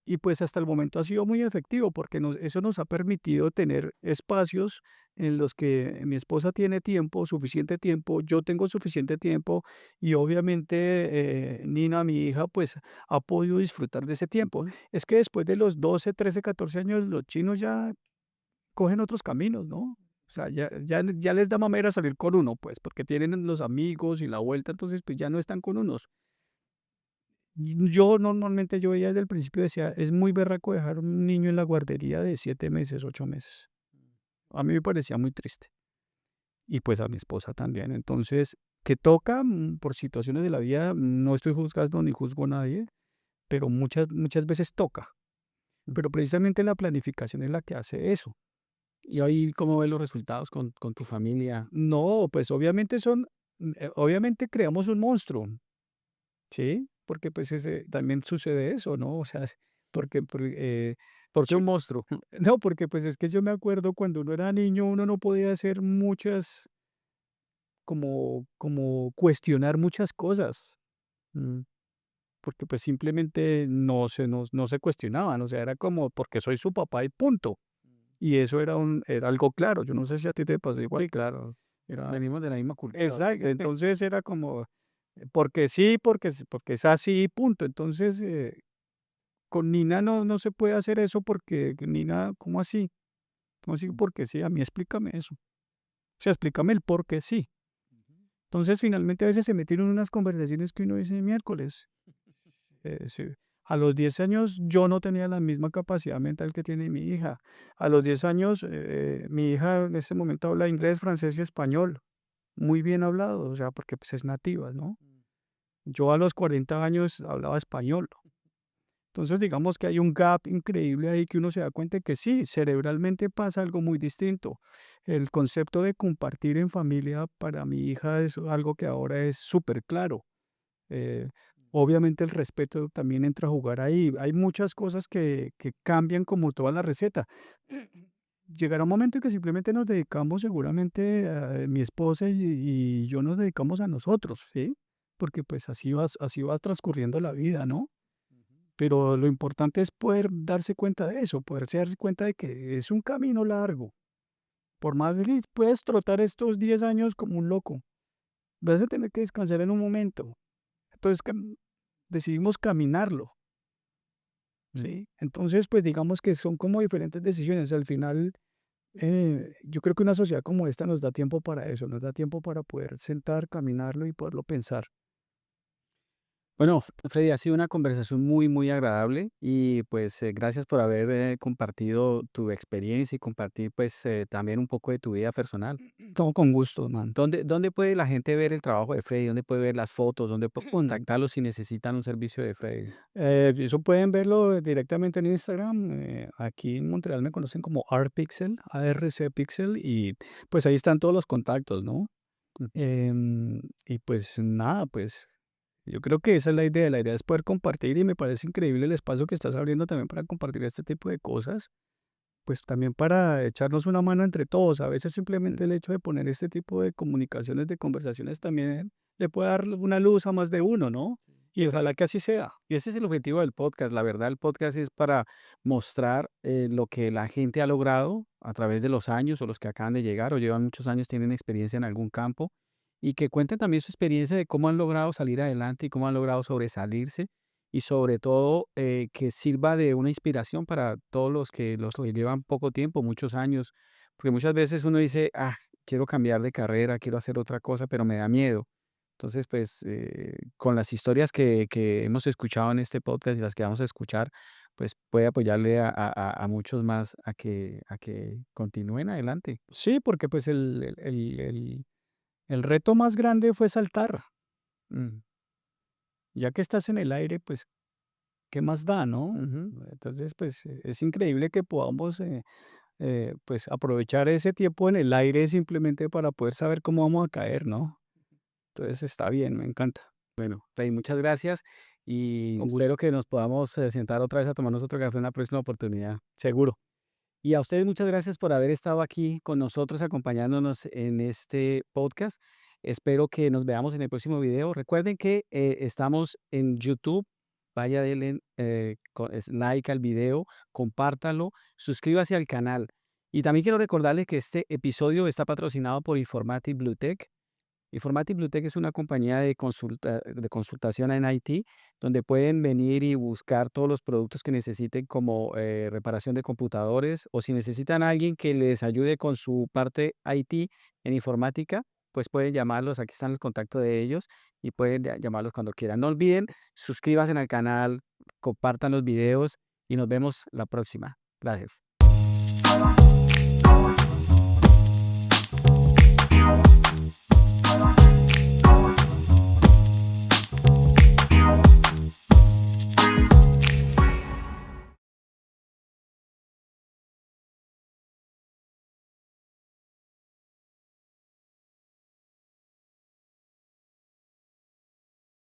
Y pues hasta el momento ha sido muy efectivo porque eso nos ha permitido tener espacios en los que mi esposa tiene tiempo, suficiente tiempo, yo tengo suficiente tiempo y obviamente Nina, mi hija, pues ha podido disfrutar de ese tiempo. Ujú. Es que después de los 12, 13, 14 años los chinos ya cogen otros caminos, ¿no? O sea, ya les da mamera salir con uno, pues porque tienen los amigos y la vuelta, entonces pues ya no están con unos. Yo normalmente yo veía desde el principio, decía, es muy berraco dejar un niño en la guardería de 7 meses, 8 meses. A mí me parecía muy triste. Y pues a mi esposa también. Entonces, que toca por situaciones de la vida, no estoy juzgando ni juzgo a nadie, pero muchas veces toca. Pero precisamente la planificación es la que hace eso. Y hoy, ¿cómo ves los resultados con tu familia? No, pues obviamente obviamente creamos un monstruo, ¿sí? Porque pues también sucede eso, ¿no? O sea, ¿Por qué un monstruo? no, porque pues es que yo me acuerdo cuando uno era niño, uno no podía hacer muchas, como cuestionar muchas cosas, Mm, porque pues simplemente no se cuestionaban, o sea, era como porque soy su papá y punto. Y eso era algo claro, yo no sé si a ti te pasó igual. sí, claro. Era, Venimos de la misma cultura. exacto, entonces era como, porque sí, porque es así, punto. Entonces, con Nina no se puede hacer eso porque Nina, ¿cómo así? ¿Cómo así? Porque sí, a mí explícame eso. O sea, explícame el por qué sí. Entonces, finalmente a veces se metieron en unas conversaciones que uno dice miércoles. Sí. A los 10 años yo no tenía la misma capacidad mental que tiene mi hija. A los 10 años mi hija en este momento habla inglés, francés y español. Muy bien hablado, o sea, porque pues es nativa, ¿no? Yo a los 40 años hablaba español. Entonces, digamos que hay un gap increíble ahí que uno se da cuenta que sí, cerebralmente pasa algo muy distinto. El concepto de compartir en familia para mi hija es algo que ahora es súper claro. Eh, obviamente el respeto también entra a jugar ahí. Hay muchas cosas que cambian como toda la receta. Llegará un momento en que simplemente nos dedicamos, seguramente, mi esposa y yo nos dedicamos a nosotros, ¿sí? Porque pues así vas transcurriendo la vida, ¿no? Pero lo importante es poder darse cuenta de eso, poderse darse cuenta de que es un camino largo. Por más que puedes trotar estos 10 años como un loco, vas a tener que descansar en un momento. Entonces decidimos caminarlo, Mm. ¿sí? Entonces, pues digamos que son como diferentes decisiones. Al final, yo creo que una sociedad como esta nos da tiempo para eso, nos da tiempo para poder sentar, caminarlo y poderlo pensar. Bueno, Freddy, ha sido una conversación muy, muy agradable y pues gracias por haber compartido tu experiencia y compartir pues también un poco de tu vida personal. Todo con gusto, man. ¿Dónde puede la gente ver el trabajo de Freddy? ¿Dónde puede ver las fotos? ¿Dónde puede contactarlo si necesitan un servicio de Freddy? Eso pueden verlo directamente en Instagram. Aquí en Montreal me conocen como ARPixel, ARC Pixel, y pues ahí están todos los contactos, ¿no? Y pues nada, pues yo creo que esa es la idea. La idea es poder compartir y me parece increíble el espacio que estás abriendo también para compartir este tipo de cosas, pues también para echarnos una mano entre todos. A veces simplemente el hecho de poner este tipo de comunicaciones, de conversaciones también le puede dar una luz a más de uno, ¿no? Y ojalá que así sea. Y ese es el objetivo del podcast. La verdad, el podcast es para mostrar lo que la gente ha logrado a través de los años o los que acaban de llegar o llevan muchos años, tienen experiencia en algún campo y que cuenten también su experiencia de cómo han logrado salir adelante y cómo han logrado sobresalirse y sobre todo que sirva de una inspiración para todos los que llevan poco tiempo, muchos años, porque muchas veces uno dice, ah, quiero cambiar de carrera, quiero hacer otra cosa, pero me da miedo. Entonces, pues, con las historias que hemos escuchado en este podcast y las que vamos a escuchar, pues puede apoyarle a muchos más a que continúen adelante. Sí, porque pues el reto más grande fue saltar. Mm, Ya que estás en el aire, pues, ¿qué más da, no? ujú, Entonces, pues, es increíble que podamos, pues, aprovechar ese tiempo en el aire simplemente para poder saber cómo vamos a caer, ¿no? Entonces, está bien, me encanta. bueno, Rey, muchas gracias y Con gusto. espero que nos podamos sentar otra vez a tomarnos otro café en una próxima oportunidad. Seguro. Y a ustedes muchas gracias por haber estado aquí con nosotros acompañándonos en este podcast. Espero que nos veamos en el próximo video. Recuerden que estamos en YouTube. Vaya, denle like al video, compártanlo, suscríbase al canal. Y también quiero recordarles que este episodio está patrocinado por Informatic Bluetech. Informatic Bluetech es una compañía de consultación en IT, donde pueden venir y buscar todos los productos que necesiten, como reparación de computadores, o si necesitan a alguien que les ayude con su parte IT en informática, pues pueden llamarlos. Aquí están el contacto de ellos y pueden llamarlos cuando quieran. No olviden, suscríbanse al canal, compartan los videos y nos vemos la próxima. Gracias.